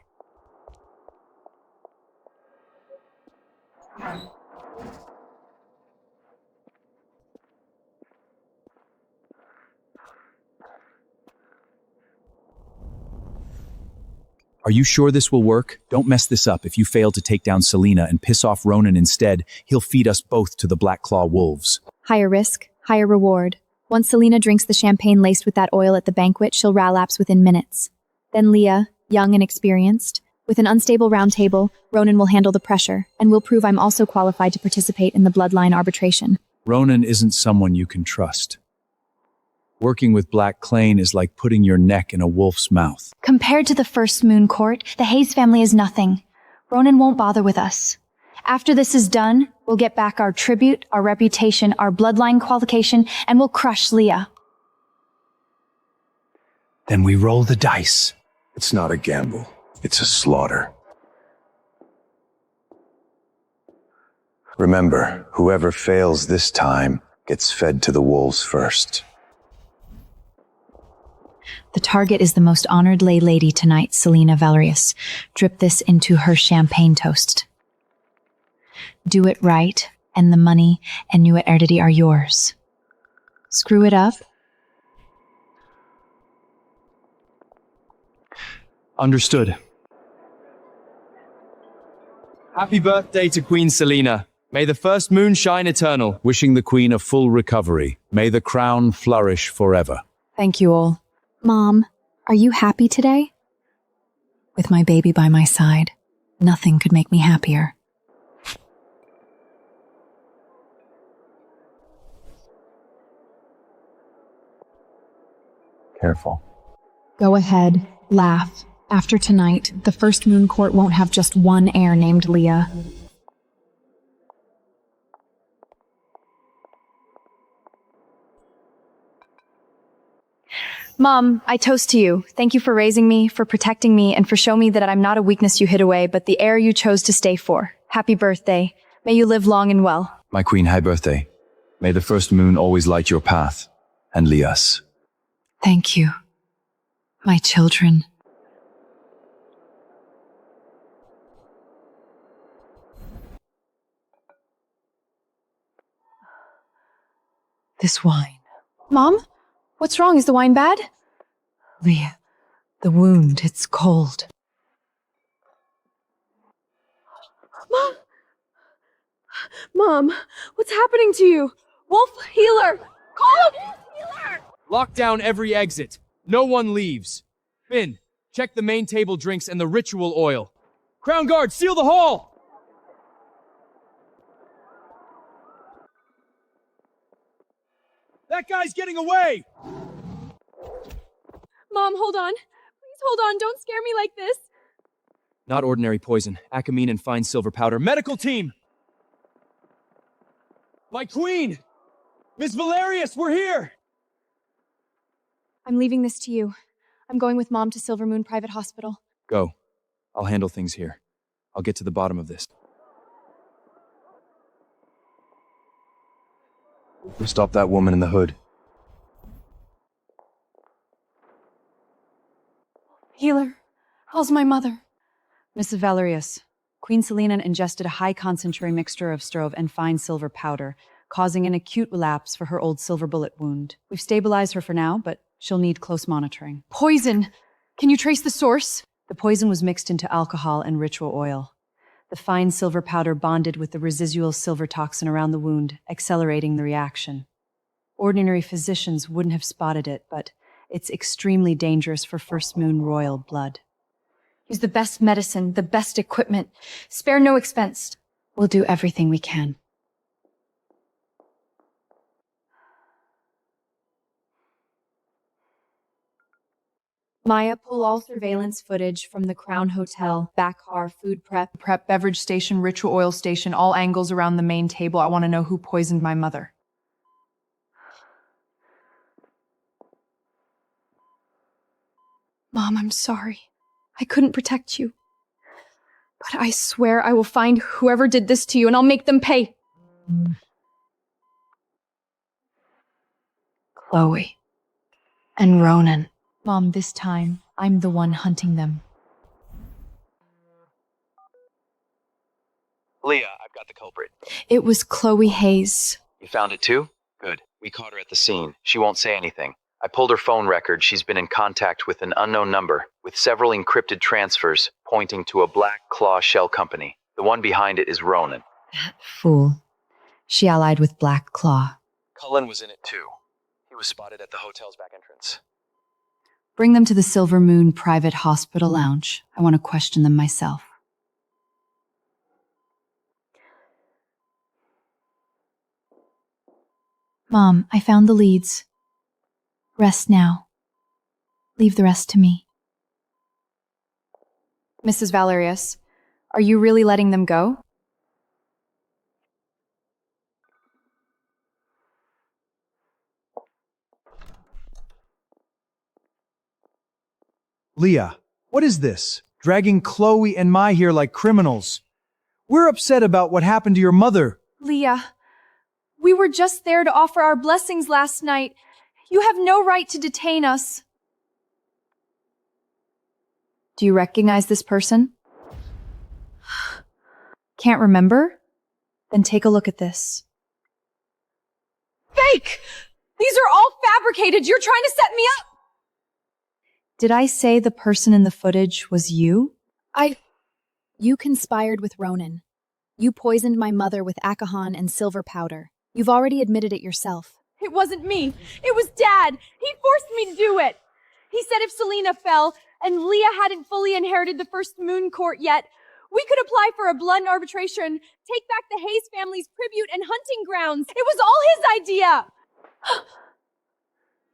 S1: Are you sure this will work? Don't mess this up. If you fail to take down Selena and piss off Ronan instead, he'll feed us both to the Black Claw wolves.
S3: Higher risk, higher reward. Once Selena drinks the champagne laced with that oil at the banquet, she'll relapse within minutes. Then Leah, young and experienced, with an unstable round table, Ronan will handle the pressure, and will prove I'm also qualified to participate in the bloodline arbitration.
S1: Ronan isn't someone you can trust. Working with Black Clane is like putting your neck in a wolf's mouth.
S16: Compared to the First Moon Court, the Hayes family is nothing. Ronan won't bother with us. After this is done, we'll get back our tribute, our reputation, our bloodline qualification, and we'll crush Leah.
S11: Then we roll the dice. It's not a gamble. It's a slaughter. Remember, whoever fails this time gets fed to the wolves first.
S14: The target is the most honored lay lady tonight, Selena Valerius. Drip this into her champagne toast. Do it right, and the money and new heredity are yours. Screw it up.
S1: Understood.
S9: Happy birthday to Queen Selena. May the first moon shine eternal.
S1: Wishing the Queen a full recovery. May the crown flourish forever.
S8: Thank you all.
S3: Mom, are you happy today?
S14: With my baby by my side, nothing could make me happier.
S5: careful.
S3: Go ahead, laugh. After tonight, the first moon court won't have just one heir named Leah.
S4: Mom, I toast to you. Thank you for raising me, for protecting me, and for showing me that I'm not a weakness you hid away, but the heir you chose to stay for. Happy birthday. May you live long and well.
S1: My queen, happy birthday. May the first moon always light your path and lead us.
S3: Thank you, my children.
S14: This wine.
S6: Mom? What's wrong? Is the wine bad?
S14: Leah, the wound, it's cold.
S6: Mom, what's happening to you? Wolf healer! Call a wolf healer!
S9: Lock down every exit. No one leaves. Finn, check the main table drinks and the ritual oil. Crown Guard, seal the hall! That guy's getting away!
S6: Mom, hold on. Please hold on. Don't scare me like this.
S9: Not ordinary poison. Acamine and fine silver powder. Medical team! My queen! Miss Valerius, we're here!
S6: I'm leaving this to you. I'm going with Mom to Silver Moon Private Hospital.
S1: Go. I'll handle things here. I'll get to the bottom of this. Stop that woman in the hood.
S6: Healer, how's my mother?
S14: Mrs. Valerius, Queen Selena ingested a high-concentrate mixture of strove and fine silver powder, causing an acute relapse for her old silver bullet wound. We've stabilized her for now, but she'll need close monitoring.
S6: Poison! Can you trace the source?
S14: The poison was mixed into alcohol and ritual oil. The fine silver powder bonded with the residual silver toxin around the wound, accelerating the reaction. Ordinary physicians wouldn't have spotted it, but it's extremely dangerous for First Moon royal blood.
S6: Use the best medicine, the best equipment. Spare no expense.
S14: We'll do everything we can.
S8: Maya, pull all surveillance footage from the Crown Hotel, back car, food prep,
S17: beverage station, ritual oil station, all angles around the main table. I want to know who poisoned my mother.
S6: Mom, I'm sorry. I couldn't protect you. But I swear I will find whoever did this to you and I'll make them pay.
S14: Chloe and Ronan.
S8: Mom, this time, I'm the one hunting them.
S1: Leah, I've got the culprit.
S6: It was Chloe Hayes.
S1: You found it too? Good. We caught her at the scene. She won't say anything. I pulled her phone record. She's been in contact with an unknown number, with several encrypted transfers pointing to a Black Claw shell company. The one behind it is Ronan.
S14: That fool. She allied with Black Claw.
S1: Cullen was in it too. He was spotted at the hotel's back entrance.
S14: Bring them to the Silver Moon Private Hospital Lounge. I want to question them myself.
S3: Mom, I found the leads. Rest now. Leave the rest to me.
S6: Mrs. Valerius, are you really letting them go?
S7: Leah, what is this? Dragging Chloe and Mai here like criminals. We're upset about what happened to your mother.
S6: Leah, we were just there to offer our blessings last night. You have no right to detain us.
S4: Do you recognize this person? Can't remember? Then take a look at this.
S6: Fake! These are all fabricated. You're trying to set me up.
S4: Did I say the person in the footage was you?
S3: You conspired with Ronan. You poisoned my mother with alcohol and silver powder. You've already admitted it yourself.
S6: It wasn't me. It was Dad. He forced me to do it. He said if Selena fell and Leah hadn't fully inherited the First Moon Court yet, we could apply for a blood arbitration, take back the Hayes family's tribute and hunting grounds. It was all his idea.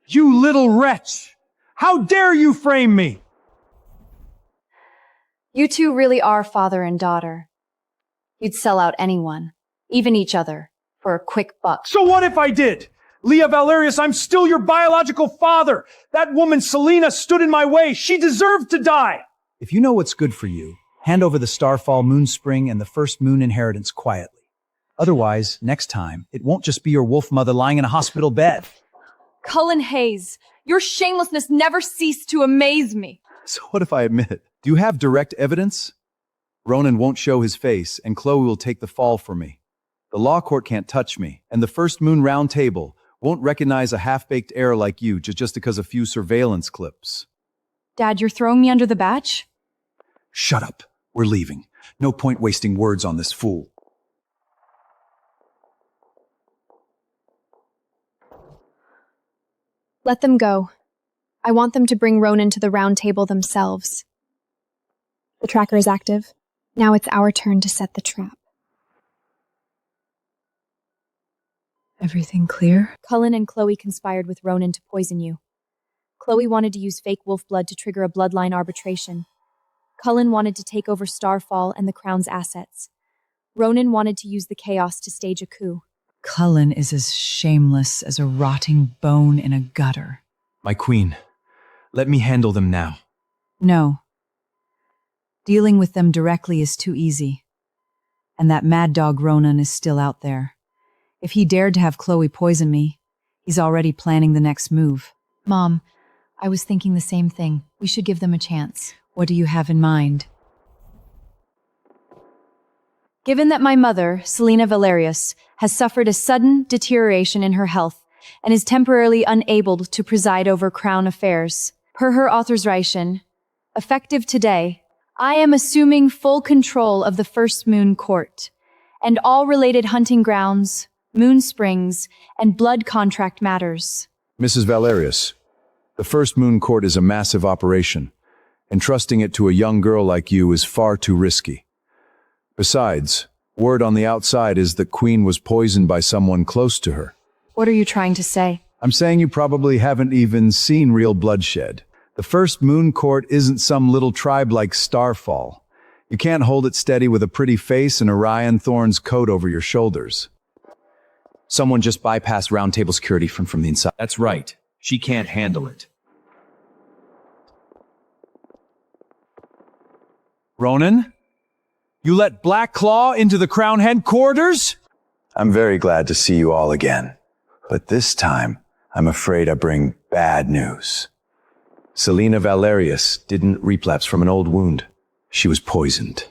S13: You little wretch! How dare you frame me?
S4: You two really are father and daughter. You'd sell out anyone, even each other, for a quick buck.
S13: So what if I did? Leah Valerius, I'm still your biological father. That woman, Selena, stood in my way. She deserved to die.
S7: If you know what's good for you, hand over the Starfall Moonspring and the First Moon inheritance quietly. Otherwise, next time, it won't just be your wolf mother lying in a hospital bed.
S6: Cullen Hayes, your shamelessness never ceased to amaze me.
S1: So what if I admit it? Do you have direct evidence? Ronan won't show his face, and Chloe will take the fall for me. The law court can't touch me, and the First Moon Round Table won't recognize a half-baked heir like you just because a few surveillance clips.
S4: Dad, you're throwing me under the batch?
S7: Shut up. We're leaving. No point wasting words on this fool.
S6: Let them go. I want them to bring Ronan to the round table themselves. The tracker is active. Now it's our turn to set the trap.
S14: Everything clear?
S3: Cullen and Chloe conspired with Ronan to poison you. Chloe wanted to use fake wolf blood to trigger a bloodline arbitration. Cullen wanted to take over Starfall and the Crown's assets. Ronan wanted to use the chaos to stage a coup.
S14: Cullen is as shameless as a rotting bone in a gutter.
S7: My queen, let me handle them now.
S14: No. Dealing with them directly is too easy. And that mad dog Ronan is still out there. If he dared to have Chloe poison me, he's already planning the next move.
S3: Mom, I was thinking the same thing. We should give them a chance.
S14: What do you have in mind?
S4: Given that my mother, Selena Valerius, has suffered a sudden deterioration in her health and is temporarily unable to preside over Crown affairs, per her authorization, effective today, I am assuming full control of the First Moon Court and all related hunting grounds, moon springs, and blood contract matters.
S1: Mrs. Valerius, the First Moon Court is a massive operation. Entrusting it to a young girl like you is far too risky. Besides, word on the outside is that Queen was poisoned by someone close to her.
S4: What are you trying to say?
S1: I'm saying you probably haven't even seen real bloodshed. The First Moon Court isn't some little tribe like Starfall. You can't hold it steady with a pretty face and Orion Thorn's coat over your shoulders.
S7: Someone just bypassed round table security from the inside.
S2: That's right. She can't handle it.
S7: Ronan? You let Black Claw into the Crown headquarters?
S11: I'm very glad to see you all again. But this time, I'm afraid I bring bad news.
S1: Selena Valerius didn't relapse from an old wound. She was poisoned.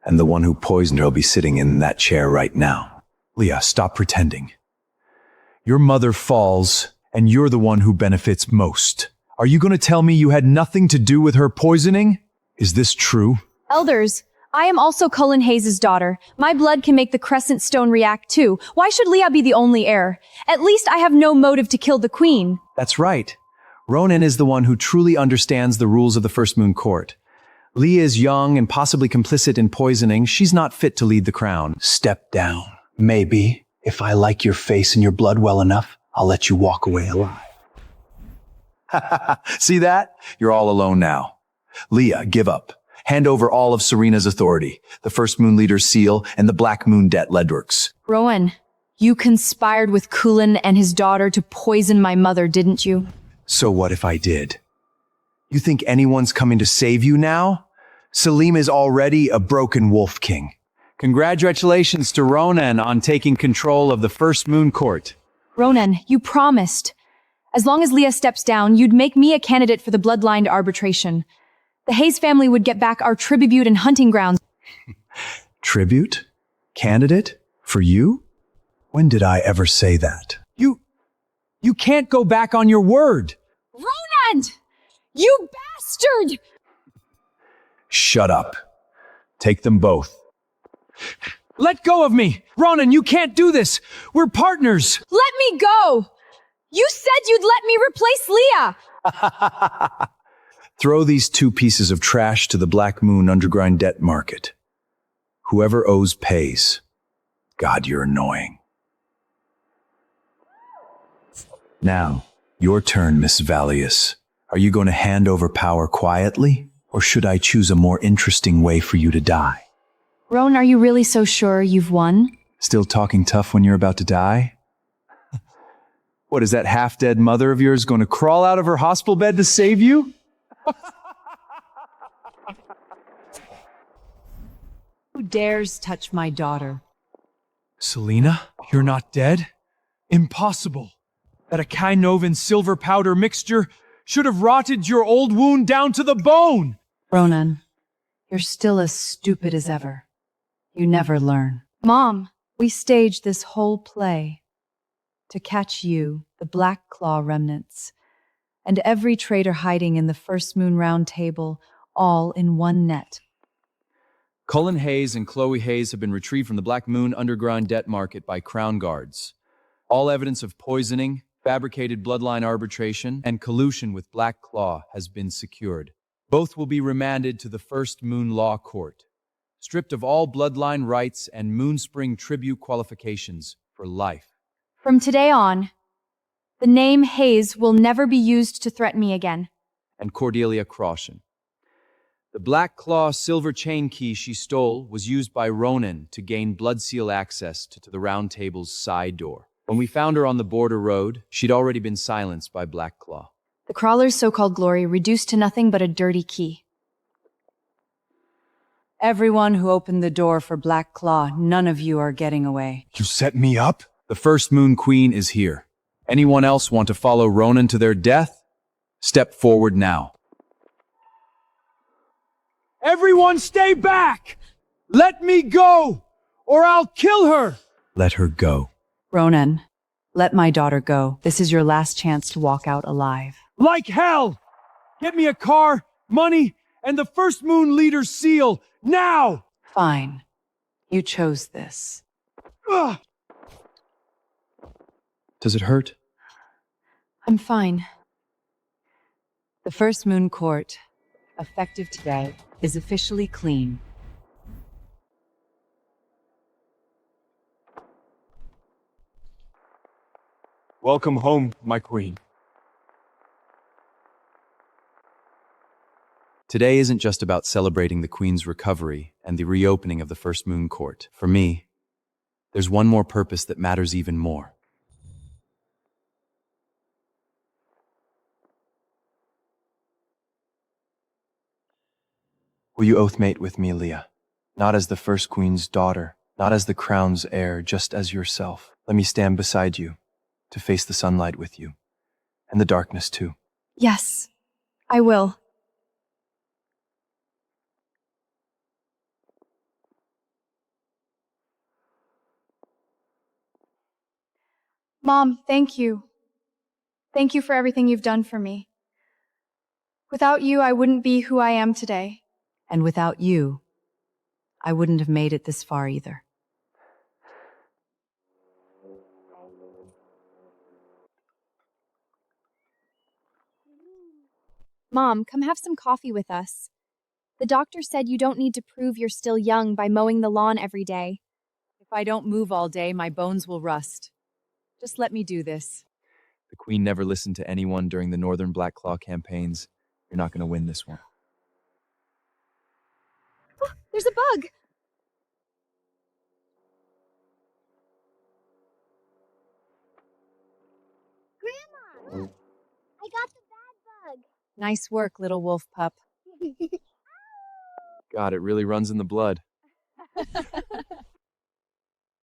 S1: And the one who poisoned her will be sitting in that chair right now.
S7: Leah, stop pretending. Your mother falls, and you're the one who benefits most. Are you going to tell me you had nothing to do with her poisoning? Is this true?
S4: Elders, I am also Cullen Hayes' daughter. My blood can make the Crescent Stone react too. Why should Leah be the only heir? At least I have no motive to kill the Queen.
S7: That's right. Ronan is the one who truly understands the rules of the First Moon Court. Leah is young and possibly complicit in poisoning. She's not fit to lead the Crown.
S11: Step down. Maybe, if I like your face and your blood well enough, I'll let you walk away alive.
S1: See that? You're all alone now. Leah, give up. Hand over all of Serena's authority, the First Moon Leader's seal, and the Black Moon debt ledworks.
S4: Rowan, you conspired with Cullen and his daughter to poison my mother, didn't you?
S7: So what if I did? You think anyone's coming to save you now? Selim is already a broken wolf king. Congratulations to Ronan on taking control of the First Moon Court.
S4: Ronan, you promised. As long as Leah steps down, you'd make me a candidate for the bloodline arbitration. The Hayes family would get back our tribute and hunting grounds.
S7: Tribute? Candidate? For you? When did I ever say that? You can't go back on your word.
S6: Ronan! You bastard!
S1: Shut up. Take them both.
S10: Let go of me! Ronan, you can't do this! We're partners!
S6: Let me go! You said you'd let me replace Leah!
S1: Throw these two pieces of trash to the Black Moon underground debt market. Whoever owes pays. God, you're annoying. Now, your turn, Miss Valerius.
S11: Are you going to hand over power quietly, or should I choose a more interesting way for you to die?
S16: Roan, are you really so sure you've won?
S1: Still talking tough when you're about to die? What, is that half-dead mother of yours going to crawl out of her hospital bed to save you?
S8: Who dares touch my daughter?
S10: Selena, you're not dead? Impossible. That Akainovan silver powder mixture should have rotted your old wound down to the bone.
S14: Ronan, you're still as stupid as ever. You never learn.
S16: Mom,
S14: We staged this whole play to catch you, the Black Claw remnants, and every traitor hiding in the First Moon Round Table, all in one net.
S2: Cullen Hayes and Chloe Hayes have been retrieved from the Black Moon underground debt market by Crown Guards. All evidence of poisoning, fabricated bloodline arbitration, and collusion with Black Claw has been secured. Both will be remanded to the First Moon Law Court, stripped of all bloodline rights and Moonspring tribute qualifications for life.
S16: from today on, the name Hayes will never be used to threaten me again.
S2: And Cordelia Crawshan. The Black Claw silver chain key she stole was used by Ronan to gain blood seal access to the Round Table's side door. When we found her on the border road, she'd already been silenced by Black Claw.
S16: The Crawler's so-called glory reduced to nothing but a dirty key.
S14: Everyone who opened the door for Black Claw, none of you are getting away.
S11: You set me up?
S2: The First Moon Queen is here. Anyone else want to follow Ronan to their death? Step forward now.
S13: Everyone stay back! Let me go, or I'll kill her!
S11: Let her go.
S14: Ronan, let my daughter go. This is your last chance to walk out alive.
S13: Like hell! Get me a car, money, and the First Moon Leader's seal, now!
S14: Fine. You chose this.
S13: Ugh.
S2: Does it hurt?
S16: I'm fine.
S14: The First Moon Court, effective today, is officially clean.
S13: Welcome home, my queen.
S2: Today isn't just about celebrating the Queen's recovery and the reopening of the First Moon Court. For me, there's one more purpose that matters even more.
S5: Will you oath mate with me, Leah? Not as the First Queen's daughter, not as the crown's heir, just as yourself. Let me stand beside you, to face the sunlight with you, and the darkness too.
S16: Yes, I will. Mom, thank you. Thank you for everything you've done for me. Without you, I wouldn't be who I am today.
S14: And without you, I wouldn't have made it this far either.
S3: Mom, come have some coffee with us. The doctor said you don't need to prove you're still young by mowing the lawn every day.
S8: If I don't move all day, my bones will rust. Just let me do this.
S2: The Queen never listened to anyone during the Northern Black Claw campaigns. You're not going to win this one.
S3: Oh, there's a bug!
S6: Grandma! I got the bad bug.
S8: Nice work, little wolf pup.
S2: God, it really runs in the blood.